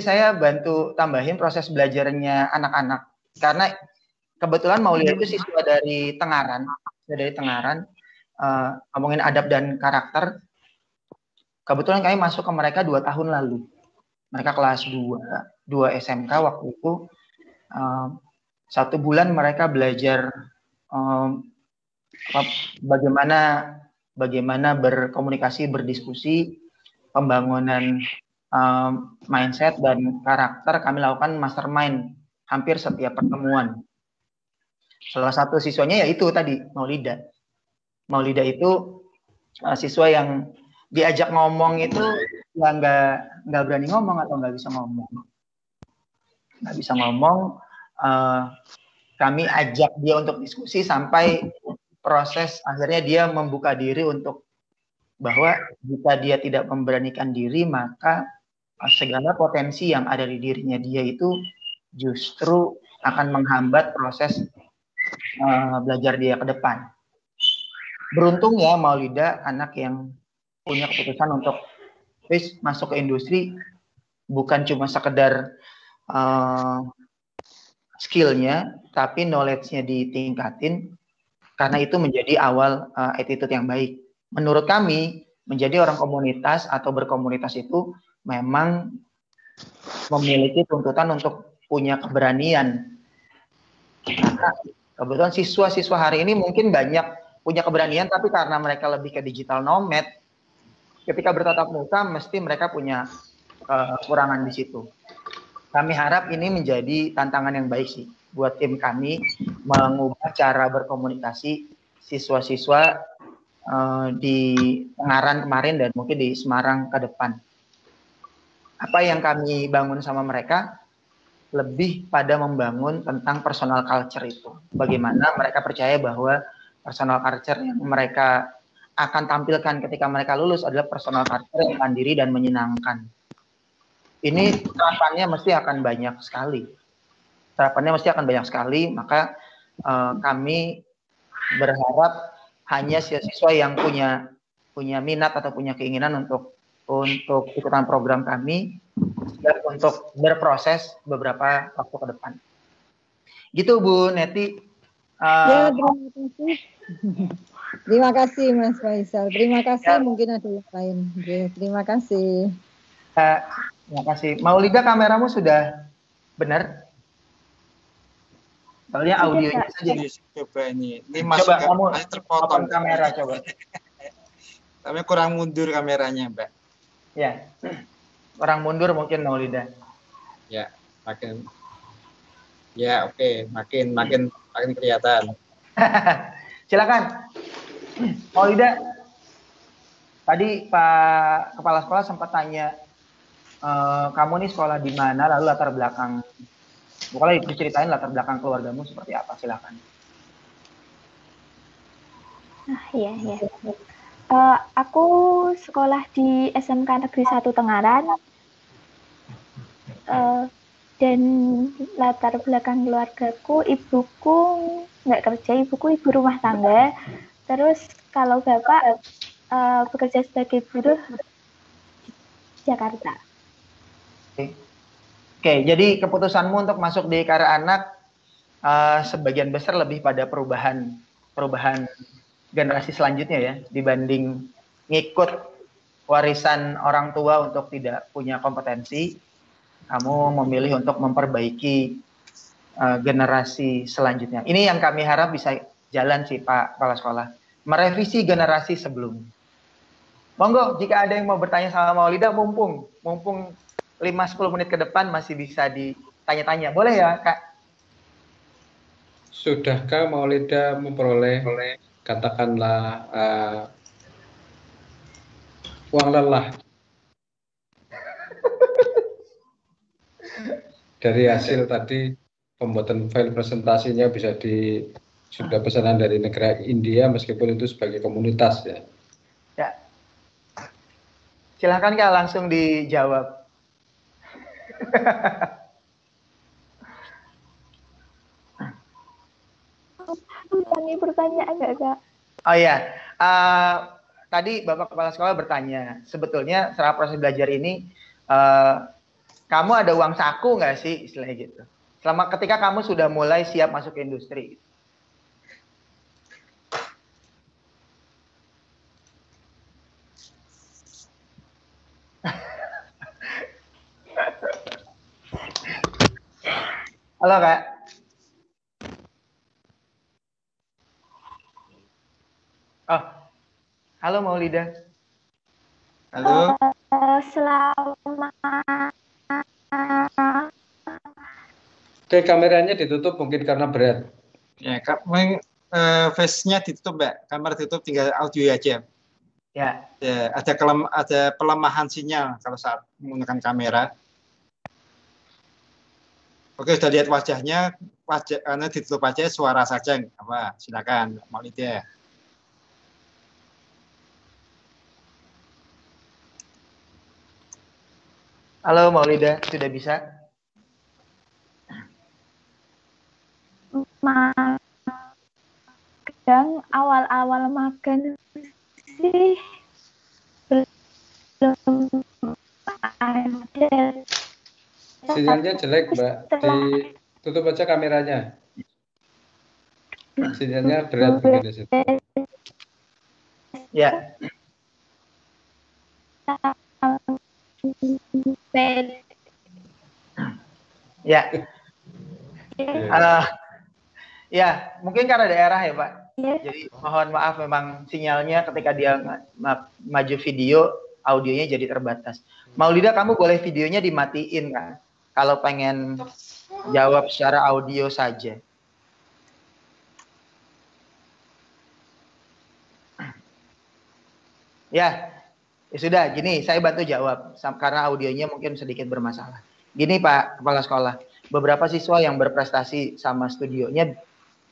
saya bantu tambahin proses belajarnya anak-anak karena kebetulan Maulida itu siswa dari Tengaran, ngomongin adab dan karakter. Kebetulan kami masuk ke mereka 2 tahun lalu. Mereka kelas 2 SMK waktu itu. 1 bulan mereka belajar bagaimana berkomunikasi, berdiskusi, pembangunan mindset dan karakter. Kami lakukan mastermind hampir setiap pertemuan. Salah satu siswanya yaitu tadi Maulida. Maulida itu siswa yang diajak ngomong itu ya nggak berani ngomong atau nggak bisa ngomong. Kami ajak dia untuk diskusi sampai proses akhirnya dia membuka diri untuk bahwa jika dia tidak memberanikan diri maka segala potensi yang ada di dirinya dia itu justru akan menghambat proses belajar dia ke depan. Beruntung ya Maulida anak yang punya keputusan untuk masuk ke industri bukan cuma sekedar skillnya tapi knowledge-nya ditingkatin karena itu menjadi awal attitude yang baik. Menurut kami menjadi orang komunitas atau berkomunitas itu memang memiliki tuntutan untuk punya keberanian. Karena kebetulan siswa-siswa hari ini mungkin banyak punya keberanian, tapi karena mereka lebih ke digital nomad, ketika bertatap muka mesti mereka punya kekurangan di situ. Kami harap ini menjadi tantangan yang baik sih buat tim kami mengubah cara berkomunikasi siswa-siswa di Tengaran kemarin dan mungkin di Semarang ke depan. Apa yang kami bangun sama mereka lebih pada membangun tentang personal culture itu. Bagaimana mereka percaya bahwa personal culture yang mereka akan tampilkan ketika mereka lulus adalah personal culture yang mandiri dan menyenangkan. Ini terapannya mesti akan banyak sekali. Maka kami berharap hanya siswa yang punya minat atau punya keinginan untuk ikutan program kami dan untuk berproses beberapa waktu ke depan. Gitu Bu Neti. Ya, terima kasih. Terima kasih Mas Faisal. Terima kasih. Ya. Mungkin ada yang lain. Oke, terima kasih. Terima kasih. Maulida, kameramu sudah benar? Soalnya Sudah, audionya Kak. saja. Coba ini Coba masuk kamu masih terpotong. open kamera coba. Tapi kurang mundur kameranya, Mbak. Ya, orang mundur mungkin Maulida. Ya, makin. Ya, oke, makin kelihatan. Silakan, Maulida. Tadi Pak Kepala Sekolah sempat tanya, kamu nih sekolah di mana, lalu latar belakang, boleh diceritain latar belakang keluargamu seperti apa, silakan. Iya. Aku sekolah di SMK Negeri 1 Tengaran. Dan latar belakang keluargaku, ibuku nggak kerja, ibuku ibu rumah tangga. Terus kalau bapak bekerja sebagai buruh di Jakarta. Oke, jadi keputusanmu untuk masuk di Karya Anak sebagian besar lebih pada perubahan generasi selanjutnya ya, dibanding ngikut warisan orang tua untuk tidak punya kompetensi. Kamu memilih untuk memperbaiki generasi selanjutnya. Ini yang kami harap bisa jalan sih Pak Kepala Sekolah. Merevisi generasi sebelum. Monggo jika ada yang mau bertanya sama Maulida, mumpung 5-10 menit ke depan masih bisa ditanya-tanya. Boleh ya Kak? Sudahkah Maulida memperoleh katakanlah uang lelah dari hasil tadi pembuatan file presentasinya bisa sudah pesanan dari negara India meskipun itu sebagai komunitas ya. Ya. Silahkan Kak langsung dijawab. Ulangi pertanyaan nggak Kak? Oh iya, tadi Bapak Kepala Sekolah bertanya, sebetulnya selama proses belajar ini kamu ada uang saku nggak sih istilahnya gitu? Selama ketika kamu sudah mulai siap masuk ke industri. Halo Kak. Oh, halo Maulida. Halo. Selama Oke, kameranya ditutup mungkin karena berat. Ya, face-nya ditutup, Mbak. Kamera ditutup, tinggal audio aja. Ya. Ya, ada pelemahan sinyal kalau saat menggunakan kamera. Oke, sudah lihat wajahnya, karena ditutup aja, suara saja. Apa? Silakan, Maulida. Halo Maulida, sudah bisa? Kadang awal-awal makan sih belum ada. Sinyalnya jelek, Mbak. Ditutup aja kameranya. Sinyalnya berat begini sih. Ya. Ya. Ya, mungkin karena daerah ya Pak. Jadi mohon maaf memang sinyalnya ketika dia maju video, audionya jadi terbatas. Maulida, kamu boleh videonya dimatiin kan? Kalau pengen jawab secara audio saja. Ya sudah, gini saya bantu jawab karena audionya mungkin sedikit bermasalah. Gini Pak Kepala Sekolah, beberapa siswa yang berprestasi sama studionya,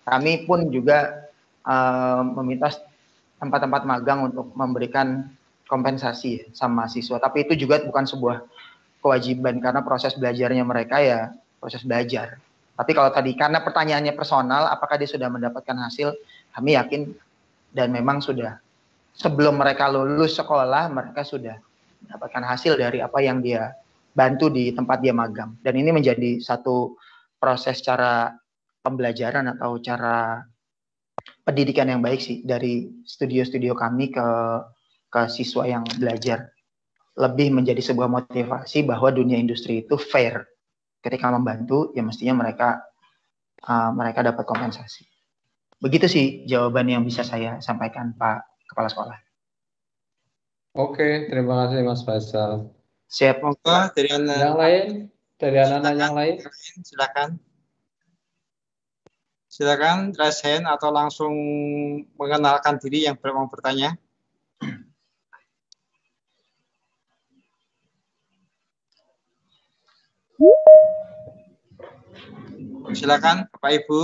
kami pun juga meminta tempat-tempat magang untuk memberikan kompensasi sama siswa. Tapi itu juga bukan sebuah kewajiban karena proses belajarnya mereka ya proses belajar. Tapi kalau tadi karena pertanyaannya personal, apakah dia sudah mendapatkan hasil? Kami yakin dan memang sudah. Sebelum mereka lulus sekolah, mereka sudah mendapatkan hasil dari apa yang dia bantu di tempat dia magang. Dan ini menjadi satu proses cara pembelajaran atau cara pendidikan yang baik sih dari studio-studio kami ke siswa yang belajar. lebih menjadi sebuah motivasi bahwa dunia industri itu fair. Ketika membantu, ya mestinya mereka dapat kompensasi. Begitu sih jawaban yang bisa saya sampaikan, Pak Kepala Sekolah. Oke, terima kasih Mas Faisal. Siap. Semoga dari Yang lain, dari anak-anak yang lain. Silakan raise hand atau langsung mengenalkan diri yang mau bertanya. Silakan Bapak Ibu,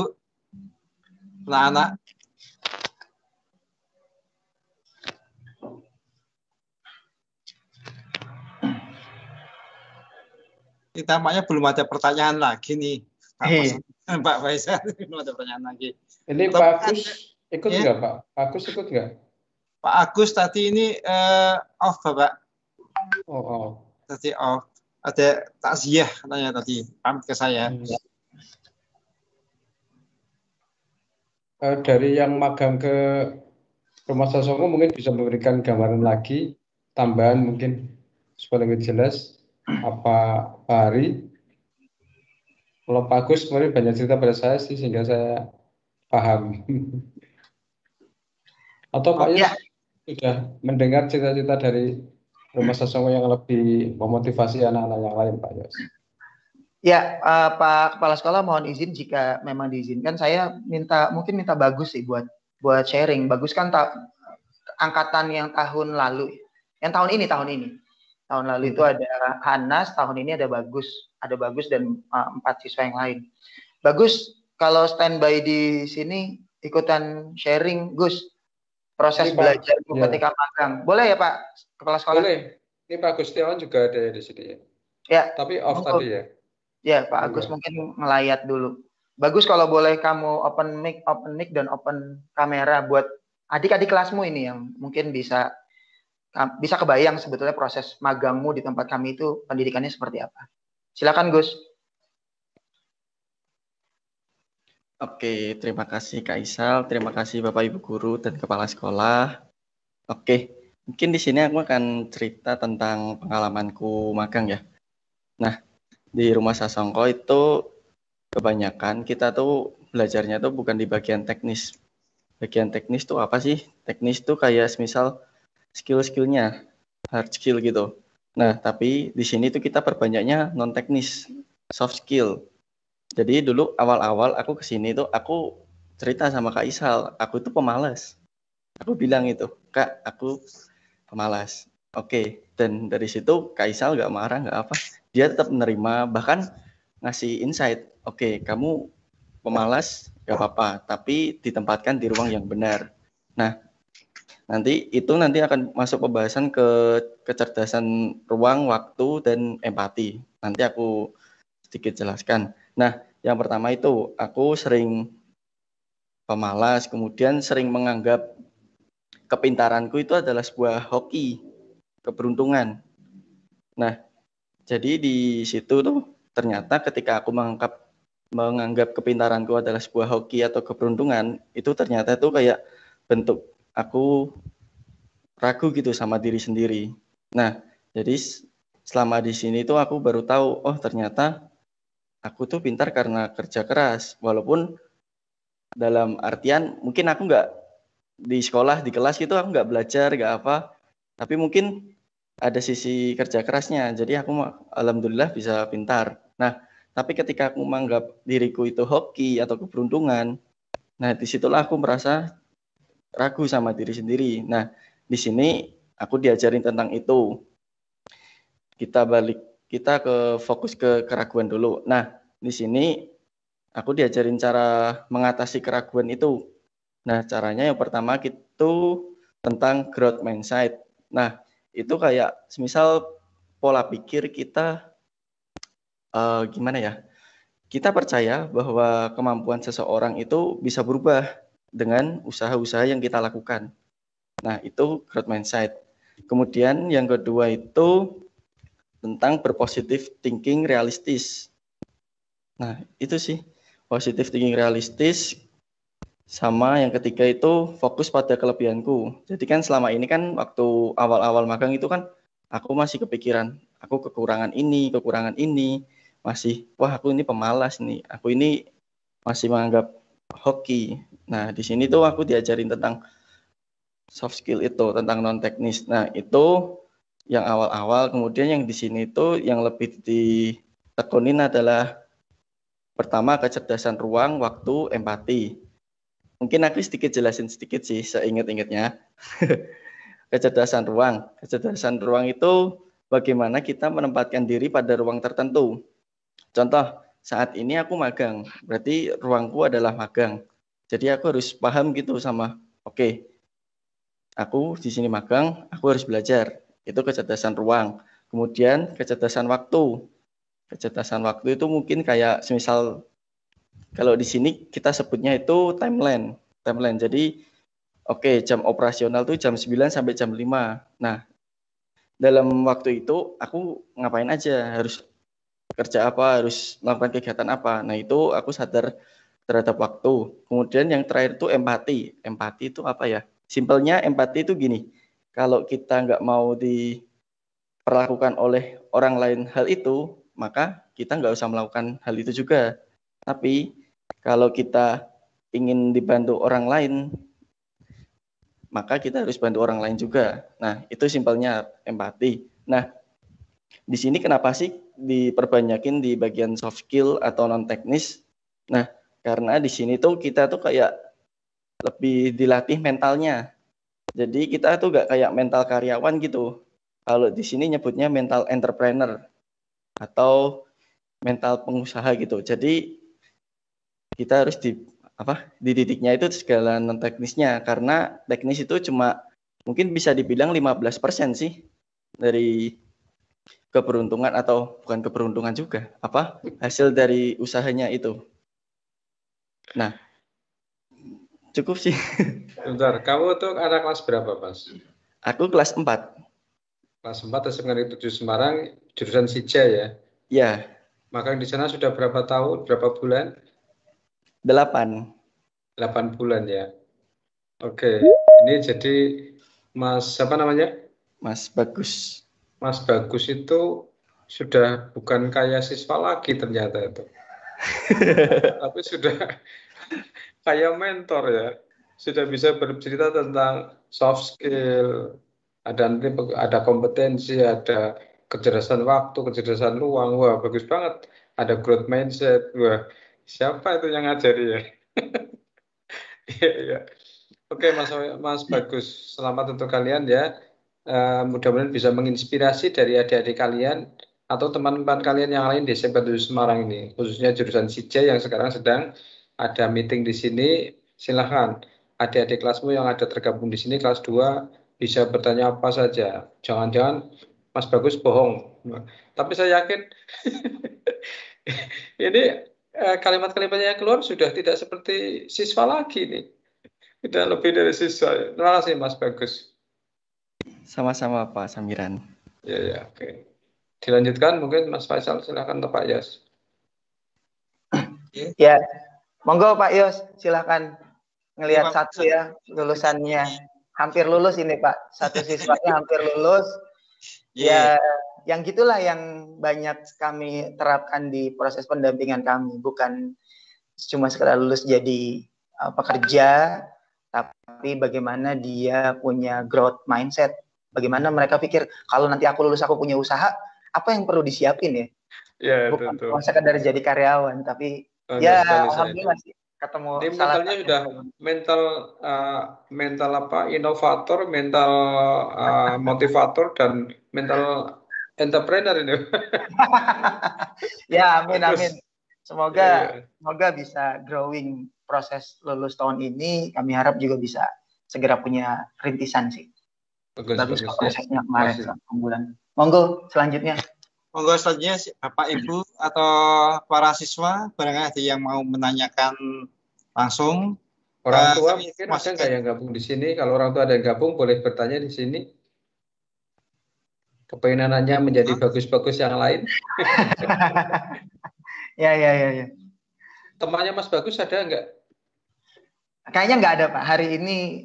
anak-anak. Ini tampaknya belum ada pertanyaan lagi nih. Pak Faisal, belum ada pertanyaan lagi. Ini Pak Agus ikut nggak, Pak? Agus ikut nggak? Pak Agus tadi ini off, Bapak. Oh. Tadi off. Ada takziah katanya tadi, pamit ke saya. Dari yang magang ke Rumah Sasongko mungkin bisa memberikan gambaran lagi, tambahan mungkin supaya lebih jelas apa Pak Hari. Kalau Pak Agus kemarin banyak cerita pada saya sih sehingga saya paham. Atau Pak Yus sudah mendengar cerita-cerita dari Rumah Sasongko yang lebih memotivasi anak-anak yang lain, Pak Yus? Ya, Pak Kepala Sekolah mohon izin jika memang diizinkan saya mungkin minta Bagus sih buat sharing. Bagus kan angkatan yang tahun lalu, yang tahun ini. Tahun lalu itu ada Hanas, tahun ini ada Bagus dan 4 siswa yang lain. Bagus, kalau standby di sini ikutan sharing, Gus. Proses belajar ketika magang. Boleh ya Pak Kepala Sekolah? Boleh. Ini Pak Gustiawan juga ada di sini ya. Ya. Tapi off tadi ya. Ya, Pak Agus mungkin ngelayat dulu. Bagus kalau boleh kamu open mic dan open kamera buat adik-adik kelasmu ini yang mungkin bisa kebayang sebetulnya proses magangmu di tempat kami itu pendidikannya seperti apa. Silakan Gus. Oke, terima kasih Kak Isal, terima kasih Bapak Ibu Guru dan Kepala Sekolah. Oke, mungkin di sini aku akan cerita tentang pengalamanku magang ya. Nah, di Rumah Sasongko itu kebanyakan kita tuh belajarnya tuh bukan di bagian teknis. Bagian teknis tuh apa sih? Teknis tuh kayak misal skill-skillnya, hard skill gitu. Nah, tapi di sini tuh kita perbanyaknya non teknis, soft skill. Jadi dulu awal-awal aku kesini tuh aku cerita sama Kak Isal, aku itu pemalas. Aku bilang itu, Kak, aku pemalas. Oke, dan dari situ Kak Isal nggak marah, nggak apa. Dia tetap menerima, bahkan ngasih insight. Oke, kamu pemalas, nggak apa-apa, tapi ditempatkan di ruang yang benar. Nah, nanti akan masuk pembahasan ke kecerdasan ruang, waktu, dan empati. Nanti aku sedikit jelaskan. Nah, yang pertama itu aku sering pemalas, kemudian sering menganggap kepintaranku itu adalah sebuah hoki, keberuntungan. Nah, jadi di situ tuh ternyata ketika aku menganggap kepintaranku adalah sebuah hoki atau keberuntungan, itu ternyata tuh kayak bentuk aku ragu gitu sama diri sendiri. Nah, jadi selama di sini tuh aku baru tahu, oh ternyata aku tuh pintar karena kerja keras. Walaupun dalam artian mungkin aku nggak di sekolah, di kelas gitu aku nggak belajar, nggak apa. Tapi mungkin ada sisi kerja kerasnya. Jadi aku alhamdulillah bisa pintar. Nah, tapi ketika aku menganggap diriku itu hoki atau keberuntungan, nah disitulah aku merasa ragu sama diri sendiri. Nah, di sini aku diajarin tentang itu. Kita fokus ke keraguan dulu. Nah, di sini aku diajarin cara mengatasi keraguan itu. Nah, caranya yang pertama itu tentang growth mindset. Nah, itu kayak semisal pola pikir kita gimana ya? Kita percaya bahwa kemampuan seseorang itu bisa berubah dengan usaha-usaha yang kita lakukan. Nah, itu growth mindset. Kemudian yang kedua itu tentang berpositif thinking realistis. Nah, itu sih positive thinking realistis. Sama yang ketiga itu fokus pada kelebihanku. Jadi kan selama ini kan waktu awal-awal magang itu kan aku masih kepikiran, aku kekurangan ini, masih, wah aku ini pemalas nih, aku ini masih menganggap hoki. Nah, di sini tuh aku diajarin tentang soft skill itu, tentang non teknis. Nah, itu yang awal-awal. Kemudian yang di sini itu yang lebih ditekunin adalah pertama kecerdasan ruang, waktu, empati. Mungkin aku sedikit jelasin sedikit sih, seingat-ingatnya. Kecerdasan ruang. Kecerdasan ruang itu bagaimana kita menempatkan diri pada ruang tertentu. Contoh, saat ini aku magang, berarti ruangku adalah magang. Jadi aku harus paham gitu sama, oke, aku di sini magang, aku harus belajar. Itu kecerdasan ruang. Kemudian kecerdasan waktu. Kecerdasan waktu itu mungkin kayak semisal kalau di sini kita sebutnya itu timeline. Timeline. Jadi oke, jam operasional tuh jam 9 sampai jam 5. Nah, dalam waktu itu aku ngapain aja, harus kerja apa, harus melakukan kegiatan apa. Nah, itu aku sadar terhadap waktu. Kemudian yang terakhir itu empati. Empati itu apa ya? Simpelnya empati itu gini, kalau kita nggak mau diperlakukan oleh orang lain hal itu, maka kita nggak usah melakukan hal itu juga. Tapi kalau kita ingin dibantu orang lain, maka kita harus bantu orang lain juga. Nah, itu simpelnya empati. Nah, di sini kenapa sih diperbanyakin di bagian soft skill atau non teknis? Nah, karena di sini tuh kita tuh kayak lebih dilatih mentalnya. Jadi kita tuh gak kayak mental karyawan gitu. Kalau di sini nyebutnya mental entrepreneur atau mental pengusaha gitu. Jadi kita harus dididiknya itu segala non teknisnya, karena teknis itu cuma mungkin bisa dibilang 15% sih dari keberuntungan, atau bukan keberuntungan juga, hasil dari usahanya itu. Nah, cukup sih. Bentar, kamu tuh anak kelas berapa, Mas? Aku kelas 4. Kelas 4 SMK 7 Semarang, jurusan Sija ya? Ya. Magang di sana sudah berapa tahun, berapa bulan? 8 bulan ya. Oke, ini jadi Mas, siapa namanya? Mas Bagus. Mas Bagus itu sudah bukan kayak siswa lagi ternyata itu. Tapi sudah kayak mentor ya. Sudah bisa bercerita tentang soft skill, ada kompetensi, ada kecerdasan waktu, kecerdasan ruang. Wah, bagus banget. Ada growth mindset. Wah, siapa itu yang ngajari ya? Iya, iya. Oke, Mas Bagus, selamat untuk kalian ya. Mudah-mudahan bisa menginspirasi dari adik-adik kalian atau teman-teman kalian yang lain di SMK 7 Semarang ini, khususnya jurusan Sija yang sekarang sedang ada meeting di sini. Silahkan adik-adik kelasmu yang ada tergabung di sini kelas 2 bisa bertanya apa saja. Jangan-jangan Mas Bagus bohong. Tapi saya yakin ini kalimat-kalimatnya yang keluar sudah tidak seperti siswa lagi nih. Sudah lebih dari siswa. Terima kasih Mas Bagus. Sama-sama Pak Samiran. Ya, oke. Dilanjutkan mungkin Mas Faisal, silakan Pak Yos. Ya, monggo Pak Yos, silakan ngelihat satu ya lulusannya. Hampir lulus ini Pak, satu siswanya hampir lulus. Ya, yang gitulah yang banyak kami terapkan di proses pendampingan kami, bukan cuma sekedar lulus jadi pekerja, tapi bagaimana dia punya growth mindset. Bagaimana mereka pikir kalau nanti aku lulus aku punya usaha, apa yang perlu disiapin ya? Bukan cuma sekedar jadi karyawan, tapi ya alhamdulillah sih ketemu. Ini mentalnya sudah mental inovator, mental motivator dan mental entrepreneur ini. Ya, amin. Semoga bisa growing proses lulus tahun ini. Kami harap juga bisa segera punya rintisan sih. Bagus prosesnya kemarin 1 bulan. Monggo selanjutnya. Monggo selanjutnya Bapak Ibu atau para siswa barangkali ada yang mau menanyakan langsung. Orang tua mungkin ada nggak yang gabung di sini? Kalau orang tua ada yang gabung boleh bertanya di sini. Kepengenannya menjadi bagus-bagus yang lain. Ya. Temannya Mas Bagus ada nggak? Kayaknya nggak ada Pak. Hari ini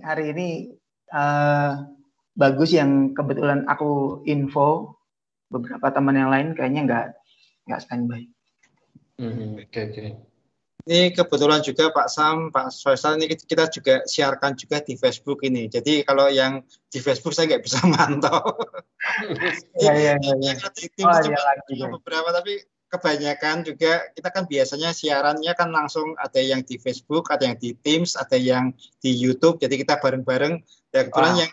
bagus yang kebetulan aku info, beberapa teman yang lain kayaknya nggak standby. Oke. Ini kebetulan juga Pak Sam, Pak Faisal, ini kita juga siarkan juga di Facebook ini. Jadi kalau yang di Facebook saya nggak bisa mantau. Iya. Di tim cuma beberapa, tapi kebanyakan juga kita kan biasanya siarannya kan langsung, ada yang di Facebook, ada yang di Teams, ada yang di YouTube. Jadi kita bareng-bareng. Dan kebetulan yang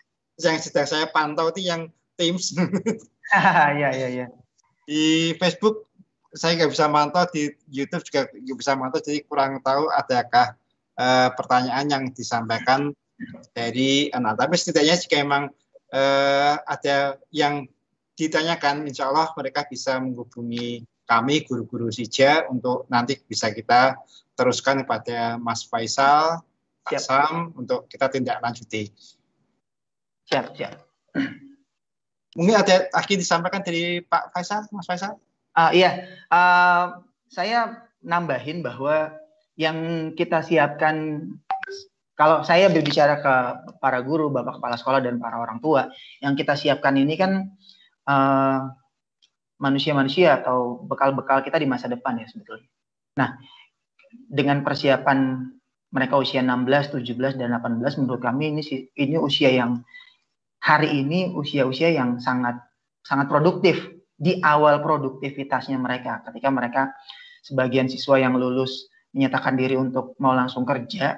sedang saya pantau itu yang Teams. Iya. Di Facebook saya nggak bisa mantau, di YouTube juga nggak bisa mantau, jadi kurang tahu adakah pertanyaan yang disampaikan dari anak. Tapi setidaknya jika memang ada yang ditanyakan, insya Allah mereka bisa menghubungi kami, guru-guru SIJA, untuk nanti bisa kita teruskan kepada Mas Faisal, Pak Sam, untuk kita tindak lanjuti. Siap. Mungkin ada lagi disampaikan dari Pak Faisal, Mas Faisal? Iya, saya nambahin bahwa yang kita siapkan, kalau saya berbicara ke para guru, Bapak Kepala Sekolah, dan para orang tua, yang kita siapkan ini kan manusia-manusia atau bekal-bekal kita di masa depan ya sebetulnya. Nah, dengan persiapan mereka usia 16, 17, dan 18, menurut kami ini usia yang hari ini usia-usia yang sangat produktif. Di awal produktivitasnya mereka, ketika mereka sebagian siswa yang lulus menyatakan diri untuk mau langsung kerja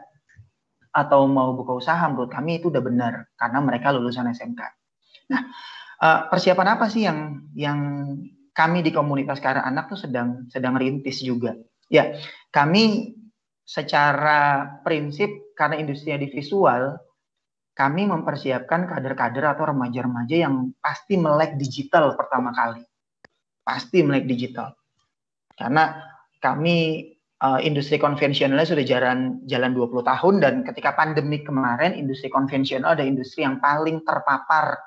atau mau buka usaha, menurut kami itu udah benar karena mereka lulusan SMK. Nah, persiapan apa sih yang kami di komunitas Karya Anak tuh sedang rintis juga? Ya, kami secara prinsip karena industrinya di visual, kami mempersiapkan kader-kader atau remaja-remaja yang pasti melek digital pertama kali. Pasti melek digital. Karena kami industri konvensionalnya sudah jalan 20 tahun, dan ketika pandemi kemarin, industri konvensional ada industri yang paling terpapar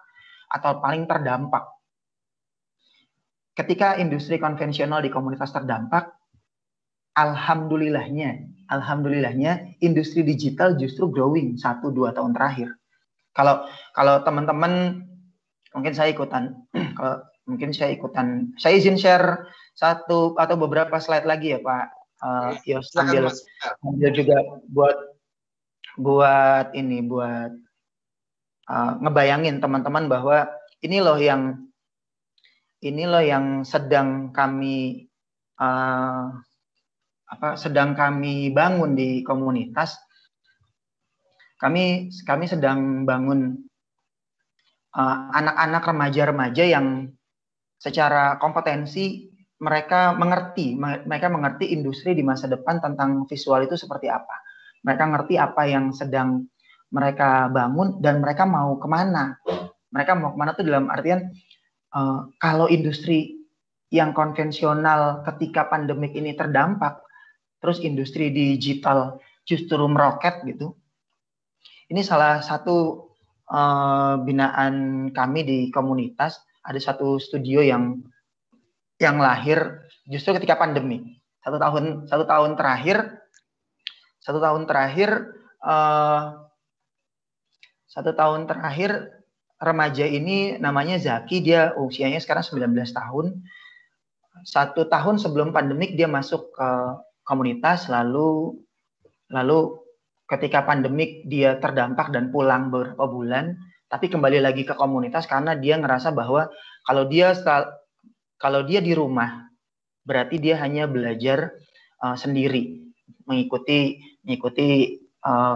atau paling terdampak. Ketika industri konvensional di komunitas terdampak, alhamdulillahnya industri digital justru growing 1-2 tahun terakhir. Kalau teman-teman, mungkin saya izin share satu atau beberapa slide lagi ya Pak Yos, sambil juga buat ngebayangin teman-teman bahwa ini loh yang sedang kami bangun di komunitas. Kami sedang bangun anak-anak remaja-remaja yang secara kompetensi mereka mengerti industri di masa depan tentang visual itu seperti apa. Mereka ngerti apa yang sedang mereka bangun dan mereka mau kemana. Mereka mau kemana tuh dalam artian kalau industri yang konvensional ketika pandemik ini terdampak, terus industri digital justru meroket gitu. Ini salah satu binaan kami di komunitas. Ada satu studio yang lahir justru ketika pandemi. Satu tahun terakhir remaja ini namanya Zaki, dia usianya sekarang 19 tahun. 1 tahun sebelum pandemik dia masuk ke komunitas, lalu ketika pandemik dia terdampak dan pulang beberapa bulan, tapi kembali lagi ke komunitas karena dia ngerasa bahwa kalau dia di rumah berarti dia hanya belajar sendiri, mengikuti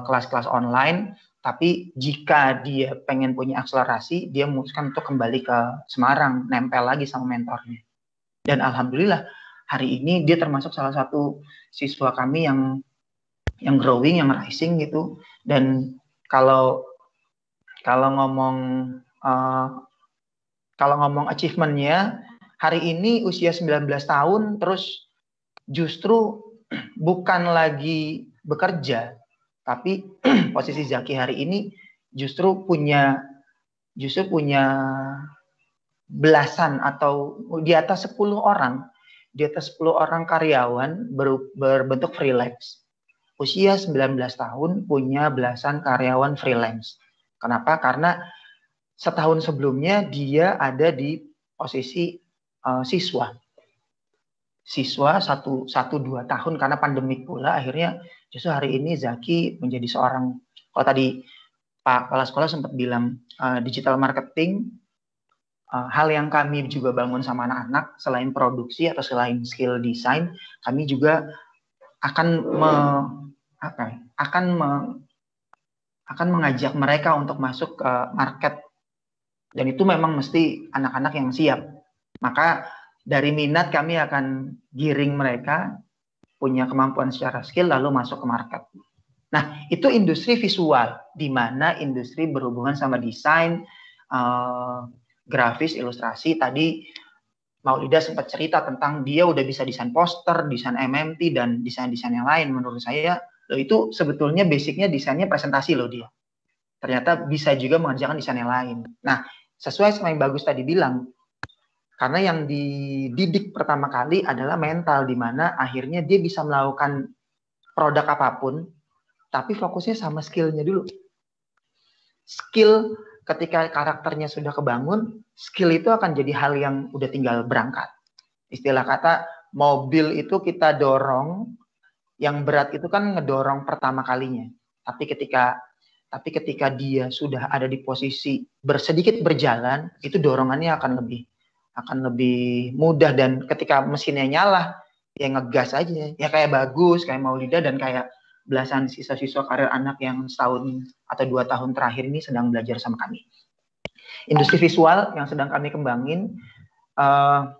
kelas-kelas online. Tapi jika dia pengen punya akselerasi, dia memutuskan untuk kembali ke Semarang, nempel lagi sama mentornya. Dan alhamdulillah hari ini dia termasuk salah satu siswa kami yang growing, yang rising gitu. Dan kalau ngomong achievement-nya, hari ini usia 19 tahun, terus justru bukan lagi bekerja, tapi posisi Zaki hari ini justru punya belasan atau di atas 10 orang karyawan berbentuk freelance. Usia 19 tahun punya belasan karyawan freelance. Kenapa? Karena setahun sebelumnya dia ada di posisi siswa 1-2 tahun karena pandemik pula, akhirnya justru hari ini Zaki menjadi seorang, kalau tadi Pak Kepala Sekolah sempat bilang digital marketing, hal yang kami juga bangun sama anak-anak selain produksi atau selain skill design, kami juga akan mengajak mereka untuk masuk ke market, dan itu memang mesti anak-anak yang siap. Maka dari minat kami akan giring mereka punya kemampuan secara skill lalu masuk ke market. Nah, itu industri visual, di mana industri berhubungan sama desain, grafis, ilustrasi. Tadi Maulida sempat cerita tentang dia udah bisa desain poster, desain MMT, dan desain-desain yang lain. Menurut saya, itu sebetulnya basicnya desainnya presentasi loh dia. Ternyata bisa juga mengerjakan desain yang lain. Nah, sesuai sama yang Bagus tadi bilang, karena yang dididik pertama kali adalah mental, di mana akhirnya dia bisa melakukan produk apapun, tapi fokusnya sama skillnya dulu. Skill, ketika karakternya sudah kebangun, skill itu akan jadi hal yang udah tinggal berangkat. Istilah kata, mobil itu kita dorong, yang berat itu kan ngedorong pertama kalinya. Tapi ketika dia sudah ada di posisi sedikit berjalan, itu dorongannya akan lebih mudah, dan ketika mesinnya nyala, ya ngegas aja. Ya kayak Bagus, kayak Maulida, dan kayak belasan siswa-siswa karir anak yang setahun atau 2 tahun terakhir ini sedang belajar sama kami. Industri visual yang sedang kami kembangin, 3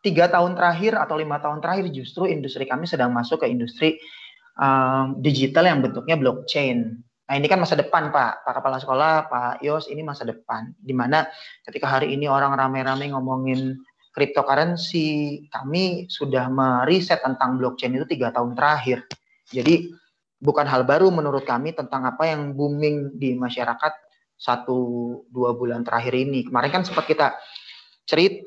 tahun terakhir atau 5 tahun terakhir justru industri kami sedang masuk ke industri digital yang bentuknya blockchain. Nah, ini kan masa depan, Pak Kepala Sekolah, Pak Yos, ini masa depan. Dimana ketika hari ini orang rame-rame ngomongin cryptocurrency, kami sudah meriset tentang blockchain itu 3 tahun terakhir. Jadi bukan hal baru menurut kami tentang apa yang booming di masyarakat 1-2 bulan terakhir ini. Kemarin kan sempat kita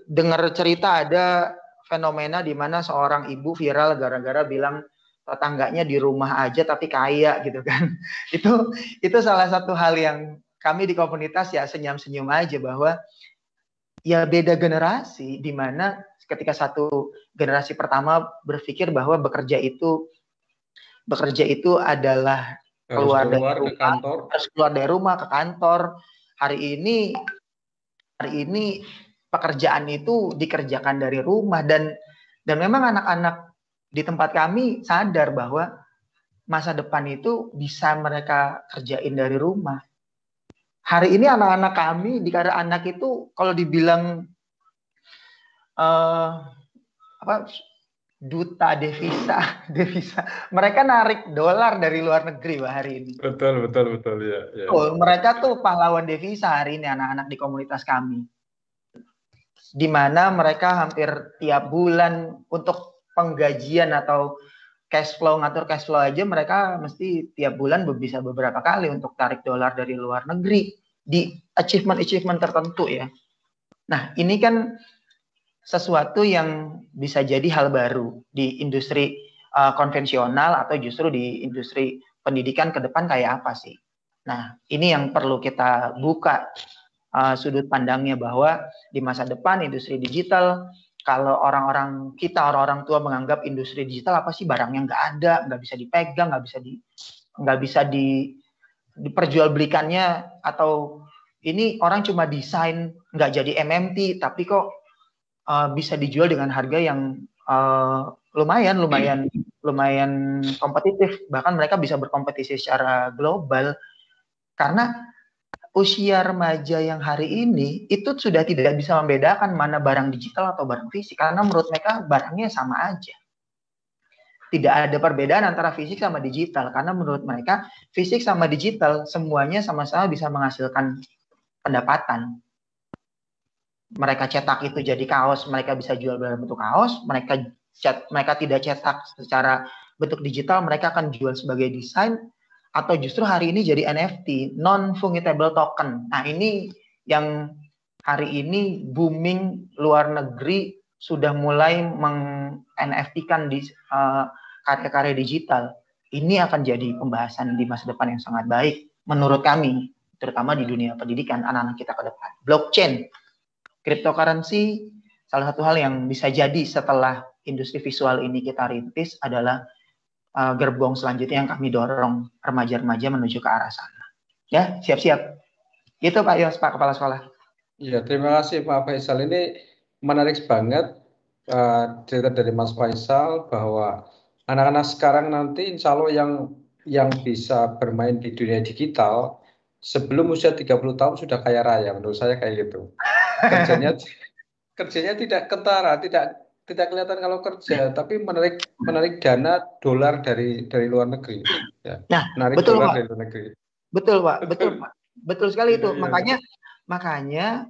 dengar cerita ada fenomena di mana seorang ibu viral gara-gara bilang tetangganya di rumah aja tapi kaya gitu kan. Itu salah satu hal yang kami di komunitas ya senyum-senyum aja, bahwa ya beda generasi, di mana ketika satu generasi pertama berpikir bahwa bekerja itu adalah keluar dari rumah, harus keluar dari rumah ke kantor. Hari ini pekerjaan itu dikerjakan dari rumah, dan memang anak-anak di tempat kami sadar bahwa masa depan itu bisa mereka kerjain dari rumah. Hari ini anak-anak kami di karir anak itu kalau dibilang duta devisa, mereka narik dolar dari luar negeri hari ini. Betul ya. Oh, mereka tuh pahlawan devisa hari ini anak-anak di komunitas kami. Di mana mereka hampir tiap bulan untuk penggajian atau ngatur cash flow aja mereka mesti tiap bulan bisa beberapa kali untuk tarik dolar dari luar negeri di achievement tertentu ya. Nah, ini kan sesuatu yang bisa jadi hal baru di industri konvensional atau justru di industri pendidikan ke depan kayak apa sih? Nah, ini yang perlu kita buka sudut pandangnya, bahwa di masa depan industri digital, kalau orang-orang tua menganggap industri digital apa sih, barangnya nggak ada, nggak bisa dipegang, nggak bisa diperjualbelikannya, atau ini orang cuma desain nggak jadi MMT tapi kok bisa dijual dengan harga yang lumayan kompetitif, bahkan mereka bisa berkompetisi secara global. Karena usia remaja yang hari ini itu sudah tidak bisa membedakan mana barang digital atau barang fisik, karena menurut mereka barangnya sama aja. Tidak ada perbedaan antara fisik sama digital, karena menurut mereka fisik sama digital semuanya sama-sama bisa menghasilkan pendapatan. Mereka cetak itu jadi kaos, mereka bisa jual dalam bentuk kaos. Mereka tidak cetak secara bentuk digital, mereka akan jual sebagai desain, atau justru hari ini jadi NFT, non-fungible token. Nah, ini yang hari ini booming, luar negeri sudah mulai meng-NFT-kan di karya-karya digital. Ini akan jadi pembahasan di masa depan yang sangat baik menurut kami. terutama di dunia pendidikan anak-anak kita ke depan. Blockchain, cryptocurrency, salah satu hal yang bisa jadi setelah industri visual ini kita rintis adalah gerbong selanjutnya yang kami dorong remaja-remaja menuju ke arah sana. Ya, siap-siap. Itu Pak Yos, Pak Kepala Sekolah. Ya, terima kasih Pak Faisal. Ini menarik banget cerita dari Mas Faisal bahwa anak-anak sekarang nanti insya Allah yang bisa bermain di dunia digital sebelum usia 30 tahun sudah kaya raya, menurut saya kayak gitu. Kerjanya tidak kentara, tidak kelihatan kalau kerja, tapi menarik dana dolar dari luar negeri. Ya, nah, menarik betul dolar Pak. dari luar negeri. Betul Pak, betul sekali itu. Ya. Makanya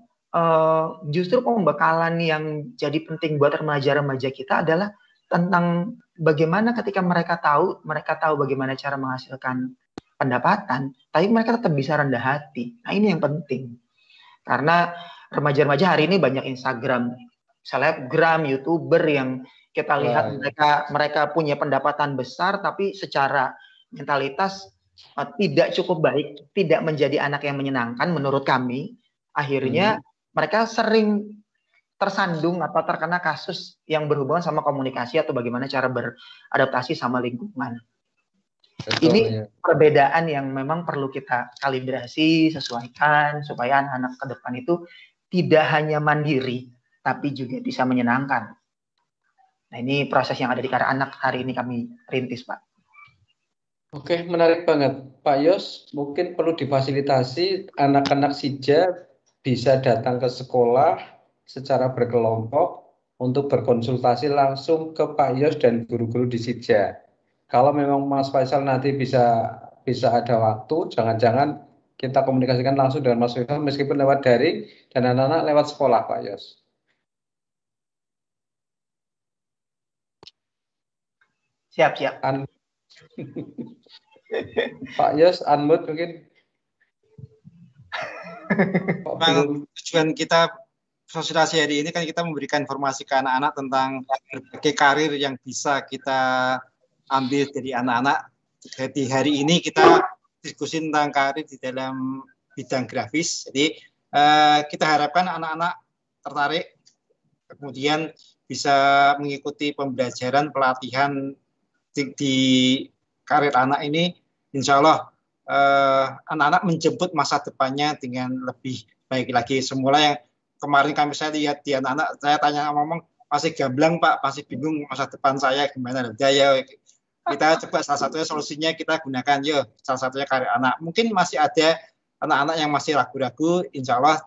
justru pembekalan yang jadi penting buat remaja-remaja kita adalah tentang bagaimana ketika mereka tahu bagaimana cara menghasilkan pendapatan, tapi mereka tetap bisa rendah hati. Nah, ini yang penting. Karena remaja-remaja hari ini banyak Instagram, selebgram, YouTuber yang kita lihat mereka punya pendapatan besar, tapi secara mentalitas tidak cukup baik, tidak menjadi anak yang menyenangkan menurut kami. Akhirnya mereka sering tersandung atau terkena kasus yang berhubungan sama komunikasi atau bagaimana cara beradaptasi sama lingkungan. Betul, ini perbedaan yang memang perlu kita kalibrasi, sesuaikan supaya anak-anak ke depan itu tidak hanya mandiri, tapi juga bisa menyenangkan. Nah, ini proses yang ada di Karya Anak hari ini kami rintis, Pak. Oke, menarik banget. Pak Yos, mungkin perlu difasilitasi anak-anak Sija bisa datang ke sekolah secara berkelompok untuk berkonsultasi langsung ke Pak Yos dan guru-guru di Sija. Kalau memang Mas Faisal nanti bisa ada waktu, jangan-jangan kita komunikasikan langsung dengan Mas Faisal meskipun lewat daring dan anak-anak lewat sekolah, Pak Yos. Siap. Pak Yos, unmute mungkin. Tujuan kita konsultasi hari ini kan kita memberikan informasi ke anak-anak tentang berbagai karir yang bisa kita ambil dari anak-anak. Jadi hari ini kita diskusi tentang karir di dalam bidang grafis. Jadi kita harapkan anak-anak tertarik, kemudian bisa mengikuti pembelajaran pelatihan di karir anak ini. Insya Allah anak-anak menjemput masa depannya dengan lebih baik lagi. Semula yang kemarin saya lihat di anak-anak, saya tanya ngomong masih gamblang Pak, masih bingung masa depan saya gimana. Ya, kita coba salah satunya solusinya kita gunakan salah satunya karir anak. Mungkin masih ada anak-anak yang masih ragu-ragu, insya Allah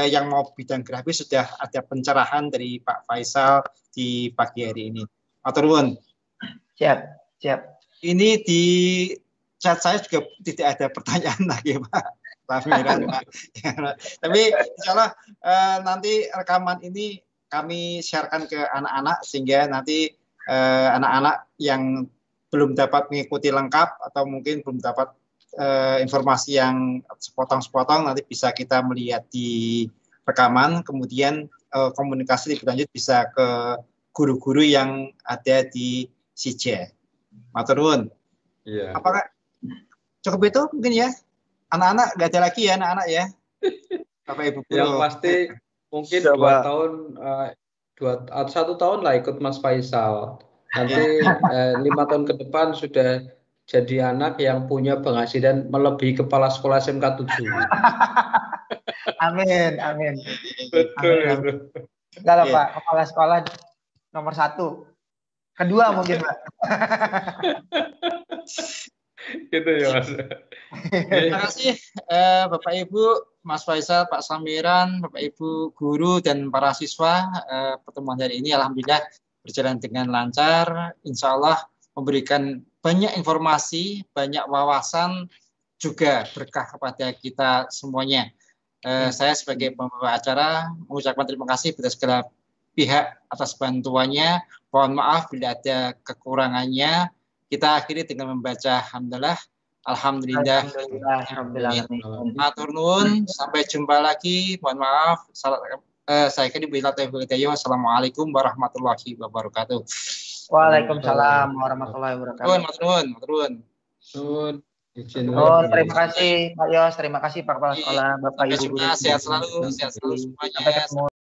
yang mau bidang grafis sudah ada pencerahan dari Pak Faisal di pagi hari ini. Matur nuwun. Siap. Ini di chat saya juga tidak ada pertanyaan lagi Pak Miran, Pak. Tapi insya Allah nanti rekaman ini kami sharekan ke anak-anak sehingga nanti anak-anak yang belum dapat mengikuti lengkap atau mungkin belum dapat informasi yang sepotong-sepotong nanti bisa kita melihat di rekaman, kemudian komunikasi lebih lanjut bisa ke guru-guru yang ada di Sija. Matur nuwun. Iya. Apakah cukup itu mungkin ya? Anak-anak nggak ada lagi ya anak-anak ya? Bapak Ibu guru. Yang pasti mungkin 1 tahun lah ikut Mas Faisal. Nanti 5 tahun ke depan sudah jadi anak yang punya penghasilan melebihi kepala sekolah SMK 7. Amin. Betul. Kalau Pak kepala sekolah nomor 1, kedua mungkin Pak. Gitu ya Mas. Terima kasih Bapak Ibu, Mas Faisal, Pak Samiran, Bapak Ibu guru dan para siswa. Pertemuan hari ini alhamdulillah berjalan dengan lancar. Insya Allah memberikan banyak informasi, banyak wawasan, juga berkah kepada kita semuanya. Saya sebagai pembawa acara mengucapkan terima kasih kepada segala pihak atas bantuannya. Mohon maaf bila ada kekurangannya. Kita akhiri dengan membaca hamdalah. Alhamdulillah. Matur nuwun. Sampai jumpa lagi. Mohon maaf. Saya kira Wassalamualaikum warahmatullahi wabarakatuh. Waalaikumsalam warahmatullahi wabarakatuh. Matur nuwun. Nuwun. Izin Oh, lagi. terima kasih Pak Yos, terima kasih Pak Kepala Sekolah, Bapak Sampai Ibu jumpa, Guru. sehat selalu semuanya. Sampai ketemu.